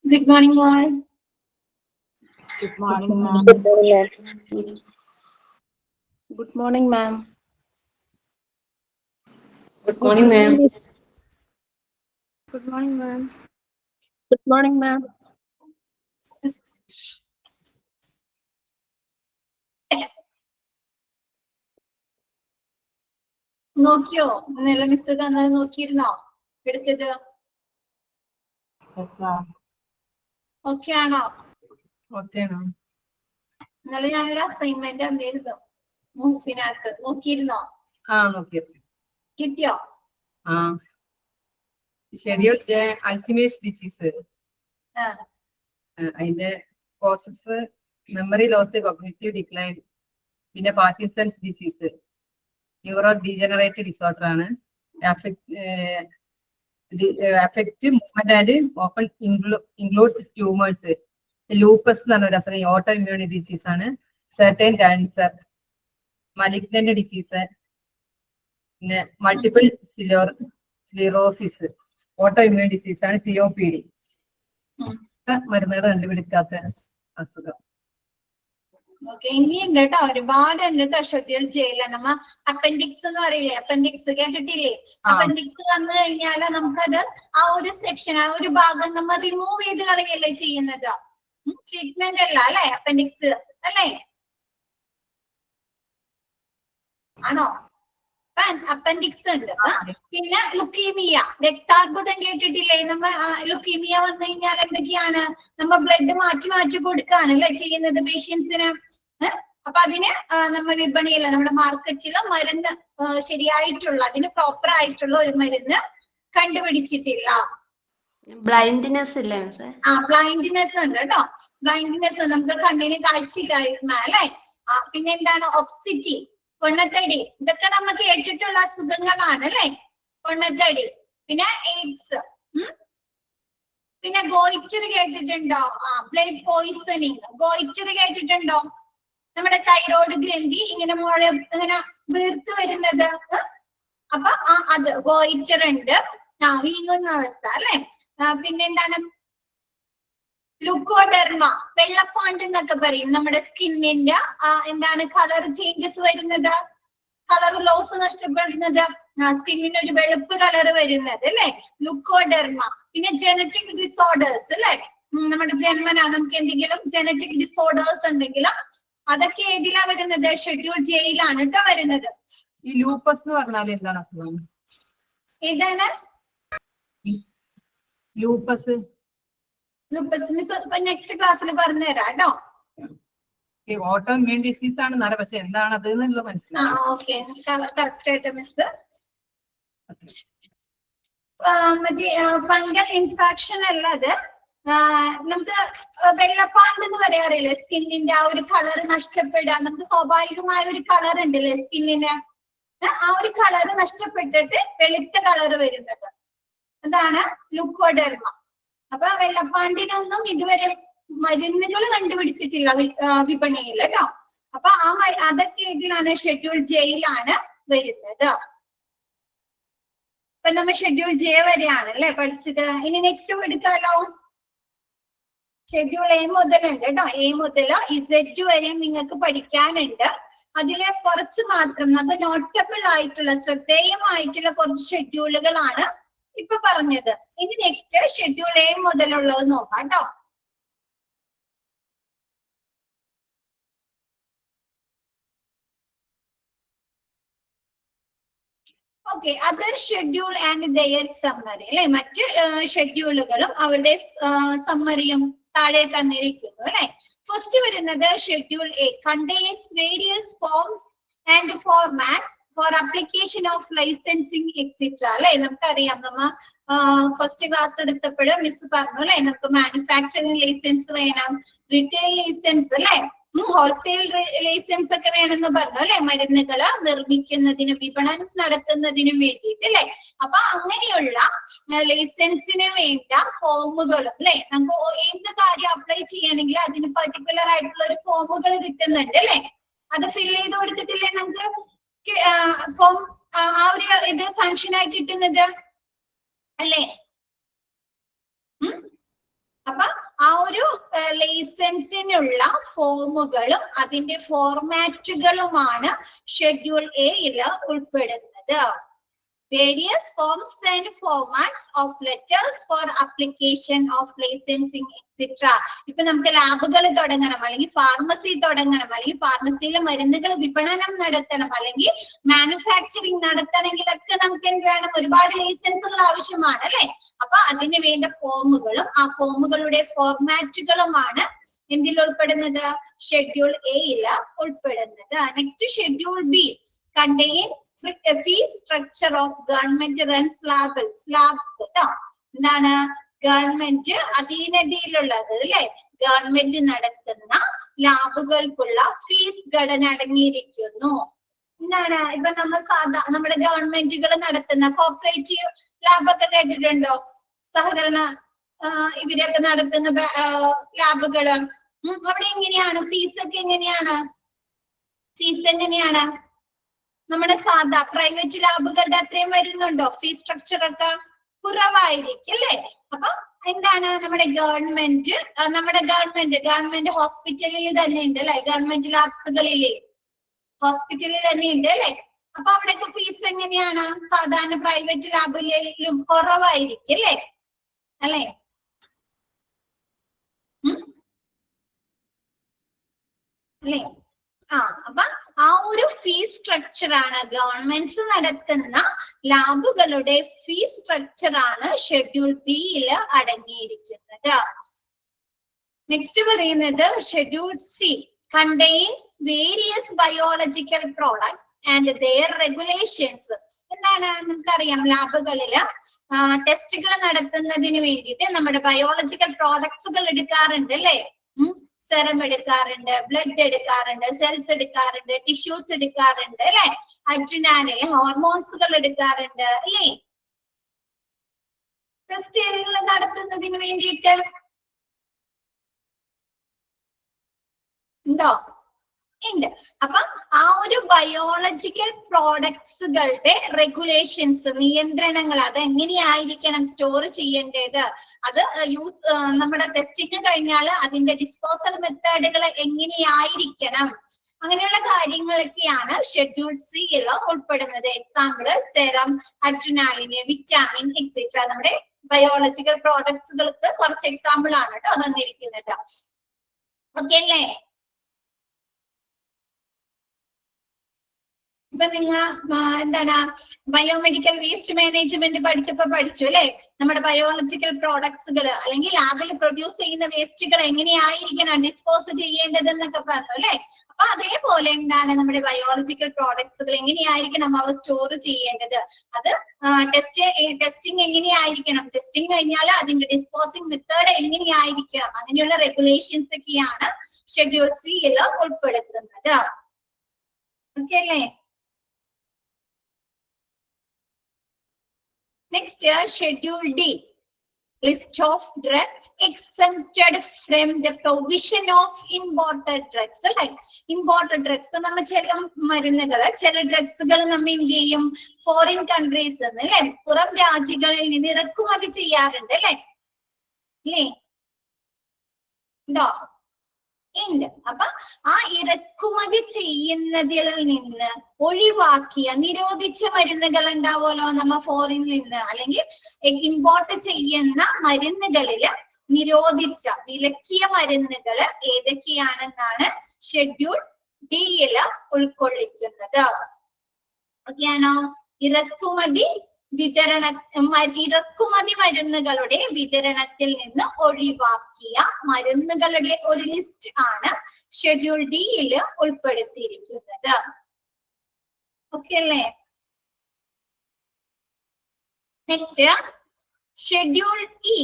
Good morning, all. Good morning, ma'am. Good morning, ma'am. Good morning, ma'am. Good morning, ma'am. Good morning, ma'am. നോക്കിയോ ഇന്നലെ mister തന്നത് നോക്കിയിരുന്നോ എടുത്തത്? Yes, ma'am. Okay ആണോ? Okay, ma'am. ഇന്നലെ ഞാനൊരു assignment തന്നിരുന്നു മൂസിനകത്ത്, നോക്കിയിരുന്നോ? Okay. കിട്ടിയോ? Schedule Alzheimer's disease. ആ അതിന്റെ process memory loss, cognitive decline, പിന്നെ Parkinson's disease, neurodegenerative disorder ആണ്. Affect movement and open includes tumours. Lupus എന്ന് പറഞ്ഞ ഒരു അസുഖം ഓട്ടോ ഇമ്മ്യൂണി ഡിസീസ് ആണ്. സെർട്ടൈൻ ക്യാൻസർ, മലിഗ്നന്റ് ഡിസീസ്, പിന്നെ multiple sclerosis, autoimmune disease ആണ്. COPD മരുന്നുകൾ കണ്ടുപിടിക്കാത്ത അസുഖം. ഓക്കെ, ഇനിയുണ്ട് കേട്ടോ, ഒരുപാട് ഉണ്ട് കേട്ടോ. ഷെഡ്യൂൾ ജയില നമ്മ അപ്പൻഡിക്സ് എന്ന് പറയില്ലേ, അപ്പൻഡിക്സ് കേട്ടിട്ടില്ലേ? അപ്പൻഡിക്സ് വന്നു കഴിഞ്ഞാല് നമുക്കത് ആ ഒരു സെക്ഷൻ, ആ ഒരു ഭാഗം നമ്മൾ റിമൂവ് ചെയ്ത് കളയല്ലേ ചെയ്യുന്നത്. ട്രീറ്റ്മെന്റ് അല്ല അല്ലെ അപ്പൻഡിക്സ്, അല്ലേ? ആണോ? അപ്പൻഡിക്സ് ഉണ്ട്. പിന്നെ ലുക്കീമിയ, രക്താർബുദം കേട്ടിട്ടില്ലേ? നമ്മ ലുക്കീമിയ വന്നു കഴിഞ്ഞാൽ എന്തൊക്കെയാണ്? നമ്മ ബ്ലഡ് മാറ്റി മാറ്റി കൊടുക്കാണ് അല്ലെ ചെയ്യുന്നത് പേഷ്യൻസിന്. അപ്പൊ അതിന് നമ്മ വിപണിയില്ല, നമ്മുടെ മാർക്കറ്റില് മരുന്ന് ശരിയായിട്ടുള്ള, അതിന് പ്രോപ്പർ ആയിട്ടുള്ള ഒരു മരുന്ന് കണ്ടുപിടിച്ചിട്ടില്ല. ബ്ലൈൻഡ്നെസ് ഇല്ലേ? ബ്ലൈൻഡ്നെസ് ഉണ്ട് കേട്ടോ. ബ്ലൈൻഡ്നെസ് നമുക്ക് കണ്ണിന് കാഴ്ചയില്ലായിരുന്ന അല്ലെ. പിന്നെ എന്താണ്? ഒബ്സിറ്റി, പൊണ്ണത്തടി, ഇതൊക്കെ നമ്മൾ കേട്ടിട്ടുള്ള അസുഖങ്ങളാണ് അല്ലെ. പൊണ്ണത്തടി, പിന്നെ എയ്ഡ്സ്, പിന്നെ ഗോയിറ്റർ കേട്ടിട്ടുണ്ടോ? ബ്ലഡ് പോയിസണിങ്, ഗോയിറ്റർ കേട്ടിട്ടുണ്ടോ? നമ്മുടെ തൈറോയ്ഡ് ഗ്രന്ഥി ഇങ്ങനെ ഇങ്ങനെ വീർത്ത് വരുന്നത്, അപ്പൊ അത് ഗോയിറ്റർ ഉണ്ട്. വീങ്ങുന്ന അവസ്ഥ അല്ലെ. പിന്നെന്താണ്? ലുക്കോഡെർമ, വെള്ളപ്പാണ്ട് എന്നൊക്കെ പറയും. നമ്മുടെ സ്കിന്നിന്റെ എന്താണ് കളർ ചേഞ്ചസ് വരുന്നത്, കളർ ലോസ് നഷ്ടപ്പെടുന്നത്, സ്കിന്നിന് ഒരു വെളുപ്പ് കളർ വരുന്നത് അല്ലെ, ലുക്കോഡെർമ. പിന്നെ ജനറ്റിക് ഡിസോർഡേഴ്സ് അല്ലെ, നമ്മുടെ ജന്മനാ നമുക്ക് എന്തെങ്കിലും ജനറ്റിക് ഡിസോർഡേഴ്സ് ഉണ്ടെങ്കിലും അതൊക്കെ ഏതിലാ വരുന്നത്? ഷെഡ്യൂൾ ജയിലാണ് കേട്ടോ വരുന്നത്. ഈ ലൂപ്പസ് എന്ന് പറഞ്ഞാൽ എന്താണ് അസുഖം? ഏതാണ് ലൂപ്പസ്? നെക്സ്റ്റ് ക്ലാസ്സിൽ പറഞ്ഞു തരാം കേട്ടോ. ഓട്ടോ ഇമ്മ്യൂൺ ഡിസീസ് ആണെന്ന് അറിയാം, പക്ഷെ എന്താണ് അത് എന്നുള്ളത് മനസ്സിലാവും. ഓക്കെ, കറക്റ്റ് ആയിട്ട് മിസ്. മറ്റേ ഫംഗൽ ഇൻഫെക്ഷൻ അല്ലാതെ നമുക്ക് വെള്ളപ്പാണ്ട് എന്ന് പറയാറില്ലേ, സ്കിന്നിന്റെ ആ ഒരു കളർ നഷ്ടപ്പെടാൻ. നമുക്ക് സ്വാഭാവികമായ ഒരു കളർ ഉണ്ടല്ലേ സ്കിന്നിന്, ആ ഒരു കളർ നഷ്ടപ്പെട്ടിട്ട് വെളുത്ത കളർ വരുന്നത്, അതാണ് ലുക്കോഡെർമ. അപ്പൊ വെള്ളപ്പാണ്ടിനൊന്നും ഇതുവരെ മരുന്നുകൾ കണ്ടുപിടിച്ചിട്ടില്ല വിപണിയിൽ കേട്ടോ. അപ്പൊ അതൊക്കെ ഇതിലാണ്? ഷെഡ്യൂൾ ജയിലാണ് വരുന്നത്. അപ്പൊ നമ്മൾ ഷെഡ്യൂൾ ജെ വരെയാണ് അല്ലെ പഠിച്ചത്. ഇനി നെക്സ്റ്റ് എടുക്കാലോ. ഷെഡ്യൂൾ എ മുതലുണ്ട് കേട്ടോ. എ മുതൽ Z വരെയും നിങ്ങൾക്ക് പഠിക്കാനുണ്ട്. അതിലെ കുറച്ച് മാത്രം നമുക്ക് നോട്ടബിൾ ആയിട്ടുള്ള, ശ്രദ്ധേയമായിട്ടുള്ള കുറച്ച് ഷെഡ്യൂളുകളാണ് ഇപ്പൊ പറഞ്ഞത്. ഇനി നെക്സ്റ്റ് ഷെഡ്യൂൾ എ മുതലുള്ളത് നോക്കാം കേട്ടോ. Okay, other schedule and their summary അല്ലെ. മറ്റ് ഷെഡ്യൂളുകളും അവരുടെ സമ്മറിയും താഴെ തന്നിരിക്കുന്നു അല്ലെ. ഫസ്റ്റ് വരുന്നത് schedule A contains various forms and formats for application of licensing etcetera അല്ലെ. നമുക്കറിയാം, നമ്മ ഫസ്റ്റ് ക്ലാസ് എടുത്തപ്പോഴും മിസ് പറഞ്ഞു അല്ലെ, നമുക്ക് മാനുഫാക്ചറിങ് ലൈസൻസ് വേണം, റിറ്റെയിൽ ലൈസൻസ് അല്ലെ, ഹോൾസെയിൽ ലൈസൻസ് ഒക്കെ വേണമെന്ന് പറഞ്ഞു അല്ലെ, മരുന്നുകള് നിർമ്മിക്കുന്നതിനും വിപണനം നടത്തുന്നതിനും വേണ്ടിയിട്ട് അല്ലെ. അപ്പൊ അങ്ങനെയുള്ള ലൈസൻസിന് വേണ്ട ഫോമുകളും അല്ലെ, നമുക്ക് എന്ത് കാര്യം അപ്ലൈ ചെയ്യണമെങ്കിൽ അതിന് പർട്ടിക്കുലർ ആയിട്ടുള്ള ഒരു ഫോമുകൾ കിട്ടുന്നുണ്ട് അല്ലെ. അത് ഫില്ല് ചെയ്ത് കൊടുത്തിട്ടില്ലേ നമുക്ക് ഫോം, ആ ഒരു ഇത് സാങ്ഷൻ ആയി കിട്ടുന്നത് അല്ലേ. അപ്പൊ ആ ഒരു ലൈസൻസിനുള്ള ഫോമുകളും അതിന്റെ ഫോർമാറ്റുകളുമാണ് ഷെഡ്യൂൾ എയിൽ ഉൾപ്പെടുന്നത്. Various forms and formats of letters for application of licensing etc. ഇപ്പൊ നമുക്ക് ലാബുകൾ തുടങ്ങണം, അല്ലെങ്കിൽ ഫാർമസി തുടങ്ങണം, അല്ലെങ്കിൽ ഫാർമസിയിലെ മരുന്നുകൾ വിപണനം നടത്തണം, അല്ലെങ്കിൽ മാനുഫാക്ചറിങ് നടത്തണമെങ്കിലൊക്കെ നമുക്ക് എന്ത് വേണം, ഒരുപാട് ലൈസൻസുകൾ ആവശ്യമാണ് അല്ലെ. അപ്പൊ അതിന് വേണ്ട ഫോമുകളും ആ ഫോമുകളുടെ ഫോർമാറ്റുകളുമാണ് എന്തിൽ ഉൾപ്പെടുന്നത്, ഷെഡ്യൂൾ എയിൽ ഉൾപ്പെടുന്നത്. Next schedule B contain fee structure of government run slabs ട്ടോ. എന്താണ് ഗവൺമെന്റ് അധീനതയിലുള്ളത് അല്ലെ, ഗവൺമെന്റ് നടത്തുന്ന ലാബുകൾക്കുള്ള ഫീസ് ഘടന അടങ്ങിയിരിക്കുന്നു. എന്താണ് ഇപ്പൊ നമ്മുടെ ഗവൺമെന്റുകൾ നടത്തുന്ന കോപ്പറേറ്റീവ് ലാബൊക്കെ കേട്ടിട്ടുണ്ടോ, സഹകരണ ഇവരൊക്കെ നടത്തുന്ന ലാബുകള്. അവിടെ എങ്ങനെയാണ് ഫീസ് ഒക്കെ എങ്ങനെയാണ്, ഫീസ് എങ്ങനെയാണ്? നമ്മുടെ സാധാ പ്രൈവറ്റ് ലാബുകളുടെ അത്രയും വരുന്നുണ്ടോ? ഫീസ് സ്ട്രക്ചർ ഒക്കെ കുറവായിരിക്കും അല്ലെ. അപ്പൊ എന്താണ് നമ്മുടെ ഗവൺമെന്റ് ഹോസ്പിറ്റലിൽ തന്നെ ഉണ്ട് അല്ലെ, ഗവൺമെന്റ് ലാബ്സുകളിലെ ഹോസ്പിറ്റലിൽ തന്നെ ഉണ്ട് അല്ലെ. അപ്പൊ അവിടെയൊക്കെ ഫീസ് എങ്ങനെയാണ്? സാധാരണ പ്രൈവറ്റ് ലാബുകളിലും കുറവായിരിക്കും അല്ലെ അല്ലെ. അല്ലേ? അപ്പൊ ആ ഒരു ഫീസ് സ്ട്രക്ചർ ആണ്, ഗവൺമെന്റ്സ് നടത്തുന്ന ലാബുകളുടെ ഫീസ് സ്ട്രക്ചർ ആണ് ഷെഡ്യൂൾ ബിയിൽ അടങ്ങിയിരിക്കുന്നത്. നെക്സ്റ്റ് പറയുന്നത് schedule C contains various biological products and their regulations. എന്താണ് നമുക്കറിയാം, ലാബുകളില് ടെസ്റ്റുകൾ നടത്തുന്നതിന് വേണ്ടിയിട്ട് നമ്മുടെ ബയോളജിക്കൽ പ്രോഡക്ട്സുകൾ എടുക്കാറുണ്ട് അല്ലെ. സെറം എടുക്കാറുണ്ട്, ബ്ലഡ് എടുക്കാറുണ്ട്, സെൽസ് എടുക്കാറുണ്ട്, ടിഷ്യൂസ് എടുക്കാറുണ്ട് അല്ലെ, അഡ്രിനാലിൻ ഹോർമോൺസുകൾ എടുക്കാറുണ്ട് അല്ലേ, ടെസ്റ്റുകൾ നടത്തുന്നതിന് വേണ്ടിയിട്ട് ഉണ്ടോ? ഉണ്ട്. അപ്പൊ ആ ഒരു ബയോളജിക്കൽ പ്രോഡക്ട്സുകളുടെ റെഗുലേഷൻസ്, നിയന്ത്രണങ്ങൾ, അത് എങ്ങനെയായിരിക്കണം സ്റ്റോർ ചെയ്യേണ്ടത്, അത് നമ്മുടെ ടെസ്റ്റിംഗ് കഴിഞ്ഞാൽ അതിന്റെ ഡിസ്പോസൽ മെത്തേഡുകൾ എങ്ങനെയായിരിക്കണം, അങ്ങനെയുള്ള കാര്യങ്ങളൊക്കെയാണ് ഷെഡ്യൂൾ സിയിൽ ഉൾപ്പെടുന്നത്. Example serum, adrenaline, vitamin etcetera. നമ്മുടെ ബയോളജിക്കൽ പ്രോഡക്ട്സുകൾക്ക് കുറച്ച് എക്സാമ്പിൾ ആണ് കേട്ടോ തന്നിരിക്കുന്നത്. ഓക്കെ അല്ലേ? ഇപ്പൊ നിങ്ങൾ എന്താണ് ബയോമെഡിക്കൽ വേസ്റ്റ് മാനേജ്മെന്റ് പഠിച്ചു അല്ലെ, നമ്മുടെ ബയോളജിക്കൽ പ്രോഡക്ട്സുകൾ അല്ലെങ്കിൽ ലാബിൽ പ്രൊഡ്യൂസ് ചെയ്യുന്ന വേസ്റ്റുകൾ എങ്ങനെയായിരിക്കണം ഡിസ്പോസ് ചെയ്യേണ്ടതെന്നൊക്കെ പറഞ്ഞു അല്ലെ. അപ്പൊ അതേപോലെ എന്താണ് നമ്മുടെ ബയോളജിക്കൽ പ്രോഡക്ട്സുകൾ എങ്ങനെയായിരിക്കണം അവ സ്റ്റോർ ചെയ്യേണ്ടത്, അത് ടെസ്റ്റിംഗ് എങ്ങനെയായിരിക്കണം, ടെസ്റ്റിംഗ് കഴിഞ്ഞാൽ അതിന്റെ ഡിസ്പോസിംഗ് മെത്തേഡ് എങ്ങനെയായിരിക്കണം, അങ്ങനെയുള്ള റെഗുലേഷൻസ് ഒക്കെയാണ് ഷെഡ്യൂൾ സിയിൽ ഉൾപ്പെടുത്തുന്നത്. ഓക്കെ അല്ലേ? Next, Schedule D, list of drugs exempted from the provision of imported drugs. Like imported drugs, നമ്മൾ ചില മരുന്നുകള്, ചില ഡ്രഗ്സുകൾ നമ്മൾ എന്ത് ചെയ്യും, ഫോറിൻ കൺട്രീസ് അല്ലെ, പുറം രാജ്യങ്ങളിൽ നിന്ന് ഇറക്കുമതി ചെയ്യാറുണ്ട് അല്ലെ. ഉണ്ടോ? ഉണ്ട്. അപ്പൊ ആ ഇറക്കുമതി ചെയ്യുന്നതിൽ നിന്ന് ഒഴിവാക്കിയ നിരോധിച്ച മരുന്നുകൾ ഉണ്ടാവുമല്ലോ നമ്മ ഫോറിനിൽ നിന്ന്, അല്ലെങ്കിൽ ഇമ്പോർട്ട് ചെയ്യുന്ന മരുന്നുകളില് നിരോധിച്ച വിലക്കിയ മരുന്നുകൾ ഏതൊക്കെയാണെന്നാണ് ഷെഡ്യൂൾ ഡിയിൽ ഉൾക്കൊള്ളിക്കുന്നത്. ഓക്കെയാണോ? ഇറക്കുമതി മരുന്നുകളുടെ വിതരണത്തിൽ നിന്ന് ഒഴിവാക്കിയ മരുന്നുകളുടെ ഒരു ലിസ്റ്റ് ആണ് ഷെഡ്യൂൾ ഡിയിൽ ഉൾപ്പെടുത്തിയിരിക്കുന്നത്. ഓക്കെ അല്ലേ? Next schedule E.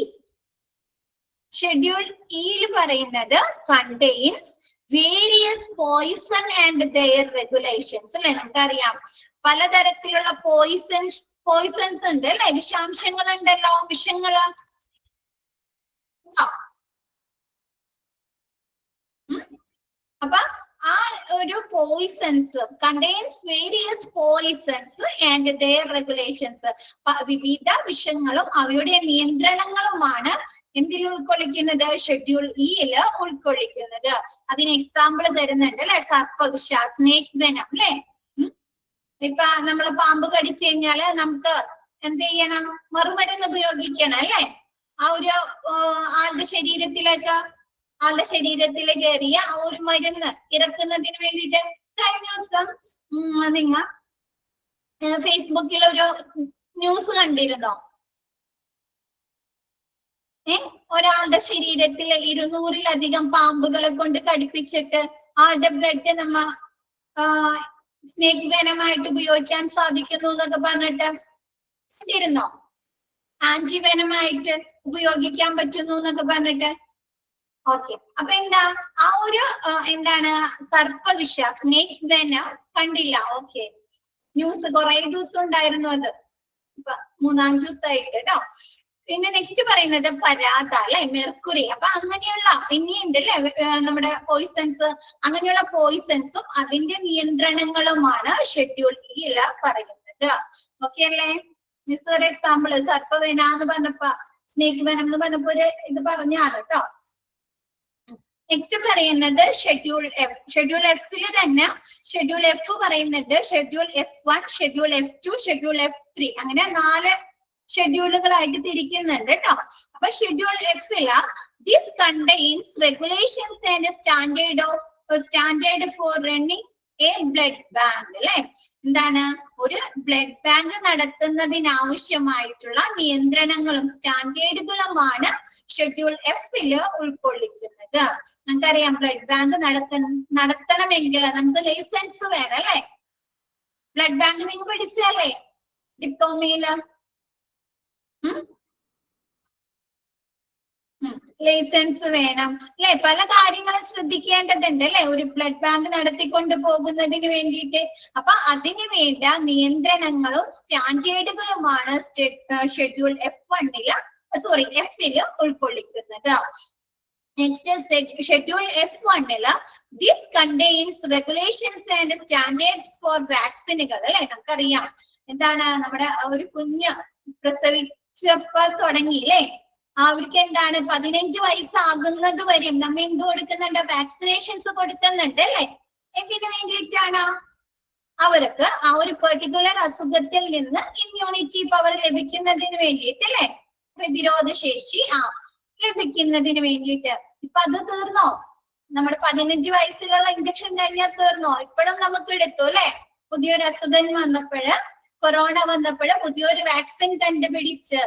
ഷെഡ്യൂൾ ഇയിൽ പറയുന്നത് contains various poison and their regulations അല്ലെ. നമുക്കറിയാം പലതരത്തിലുള്ള പോയിസൺസ് ഉണ്ട് അല്ലെ, വിഷാംശങ്ങൾ ഉണ്ടല്ലോ, വിഷങ്ങള്. അപ്പൊ ആ ഒരു poisons contains various poisons and their regulations, വിവിധ വിഷങ്ങളും അവയുടെ നിയന്ത്രണങ്ങളുമാണ് എന്തിൽ ഉൾക്കൊള്ളിക്കുന്നത്? ഷെഡ്യൂൾ ഇയില് ഉൾക്കൊള്ളിക്കുന്നത്. അതിന് എക്സാമ്പിൾ തരുന്നുണ്ട് അല്ലെ, സർപ്പവിഷ, സ്നേക് വെനം അല്ലെ. ഇപ്പൊ നമ്മള് പാമ്പ് കടിച്ചു കഴിഞ്ഞാല് നമുക്ക് എന്ത് ചെയ്യണം? മറുമരുന്ന് ഉപയോഗിക്കണം അല്ലെ. ആ ഒരു ആളുടെ ശരീരത്തിലേക്ക് കയറിയ ആ ഒരു മരുന്ന് ഇറക്കുന്നതിന് വേണ്ടിയിട്ട് കഴിഞ്ഞ ദിവസം നിങ്ങൾ ഫേസ്ബുക്കിൽ ഒരു ന്യൂസ് കണ്ടിരുന്നോ? ഒരാളുടെ ശരീരത്തിൽ 200-ലധികം പാമ്പുകളെ കൊണ്ട് കടിപ്പിച്ചിട്ട് ആളുടെ ബ്ലഡ് നമ്മ സ്നേക് വെനമായിട്ട് ഉപയോഗിക്കാൻ സാധിക്കുന്നു എന്നൊക്കെ പറഞ്ഞിട്ട് കണ്ടിരുന്നോ? ആന്റിവെനമായിട്ട് ഉപയോഗിക്കാൻ പറ്റുന്നു എന്നൊക്കെ പറഞ്ഞിട്ട്. ഓക്കെ, അപ്പൊ എന്താ ആ ഒരു എന്താണ് സർപ്പവിഷ, സ്നേക് വെനം കണ്ടില്ല? ഓക്കെ, ന്യൂസ് കുറെ ദിവസം ഉണ്ടായിരുന്നു അത്, ഇപ്പൊ 3-ാം ദിവസമായിട്ട് കേട്ടോ. പിന്നെ നെക്സ്റ്റ് പറയുന്നത് പരാത അല്ലെ, മെർക്കുറി. അപ്പൊ അങ്ങനെയുള്ള ഇനിയുണ്ട് അല്ലെ നമ്മുടെ പോയിസൺസ്. അങ്ങനെയുള്ള പോയിസൺസും അതിന്റെ നിയന്ത്രണങ്ങളുമാണ് ഷെഡ്യൂൾ ഇയിൽ പറയുന്നത്. ഓക്കെ അല്ലേ? മിസ് ഒരു എക്സാമ്പിൾ സർപ്പവേന എന്ന് പറഞ്ഞപ്പോ, സ്നേക് വെനം എന്ന് പറഞ്ഞപ്പോ ഒരു ഇത് പറഞ്ഞാണ് കേട്ടോ. നെക്സ്റ്റ് പറയുന്നത് ഷെഡ്യൂൾ എഫ്. ഷെഡ്യൂൾ എഫിൽ തന്നെ ഷെഡ്യൂൾ എഫ് പറയുന്നുണ്ട്. Schedule F1, schedule F2, schedule F3 അങ്ങനെ 4 ഷെഡ്യൂളുകളായിട്ട് തിരിക്കുന്നുണ്ട് കേട്ടോ. അപ്പൊ ഷെഡ്യൂൾ എഫില് this contains regulations and standard for running a blood bank അല്ലെ. എന്താണ്? ഒരു ബ്ലഡ് ബാങ്ക് നടത്തുന്നതിനാവശ്യമായിട്ടുള്ള നിയന്ത്രണങ്ങളും സ്റ്റാൻഡേർഡുകളുമാണ് ഷെഡ്യൂൾ എഫില് ഉൾക്കൊള്ളിക്കുന്നത്. നമുക്കറിയാം ബ്ലഡ് ബാങ്ക് നടത്തണമെങ്കിൽ നമുക്ക് ലൈസൻസ് വേണം അല്ലെ. ബ്ലഡ് ബാങ്ക് നിങ്ങൾ പഠിച്ചല്ലേ ഡിപ്ലോമയില്? ലൈസൻസ് വേണം അല്ലെ. പല കാര്യങ്ങളും ശ്രദ്ധിക്കേണ്ടതുണ്ട് അല്ലെ ഒരു ബ്ലഡ് ബാങ്ക് നടത്തിക്കൊണ്ട് പോകുന്നതിന് വേണ്ടിയിട്ട്. അപ്പൊ അതിന് വേണ്ട നിയന്ത്രണങ്ങളും സ്റ്റാൻഡേർഡുകളുമാണ് ഷെഡ്യൂൾ എഫില് ഉൾക്കൊള്ളിക്കുന്നത്. Next schedule F1 this contains regulations and standards for വാക്സിനുകൾ അല്ലെ. നമുക്കറിയാം എന്താണ് നമ്മുടെ ഒരു കുഞ്ഞ് പ്രസവിച്ചപ്പോൾ തുടങ്ങി അല്ലെ, അവർക്ക് എന്താണ് 15 വയസ്സാകുന്നത് വരെയും നമ്മ എന്ത് കൊടുക്കുന്നുണ്ട്? വാക്സിനേഷൻസ് കൊടുക്കുന്നുണ്ട് അല്ലെ. എന്തിനു വേണ്ടിയിട്ടാണ്? അവർക്ക് ആ ഒരു പെർട്ടിക്കുലർ അസുഖത്തിൽ നിന്ന് ഇമ്മ്യൂണിറ്റി പവർ ലഭിക്കുന്നതിന് വേണ്ടിയിട്ട് അല്ലെ, പ്രതിരോധ ശേഷി ലഭിക്കുന്നതിന് വേണ്ടിയിട്ട്. ഇപ്പൊ അത് തീർന്നോ? നമ്മുടെ 15 വയസ്സിലുള്ള ഇഞ്ചക്ഷൻ കഴിഞ്ഞാൽ തീർന്നോ? ഇപ്പോഴും നമുക്ക് എടുത്തു അല്ലെ. പുതിയൊരു അസുഖം വന്നപ്പോഴ്, കൊറോണ വന്നപ്പോഴ് പുതിയൊരു വാക്സിൻ കണ്ടുപിടിച്ച്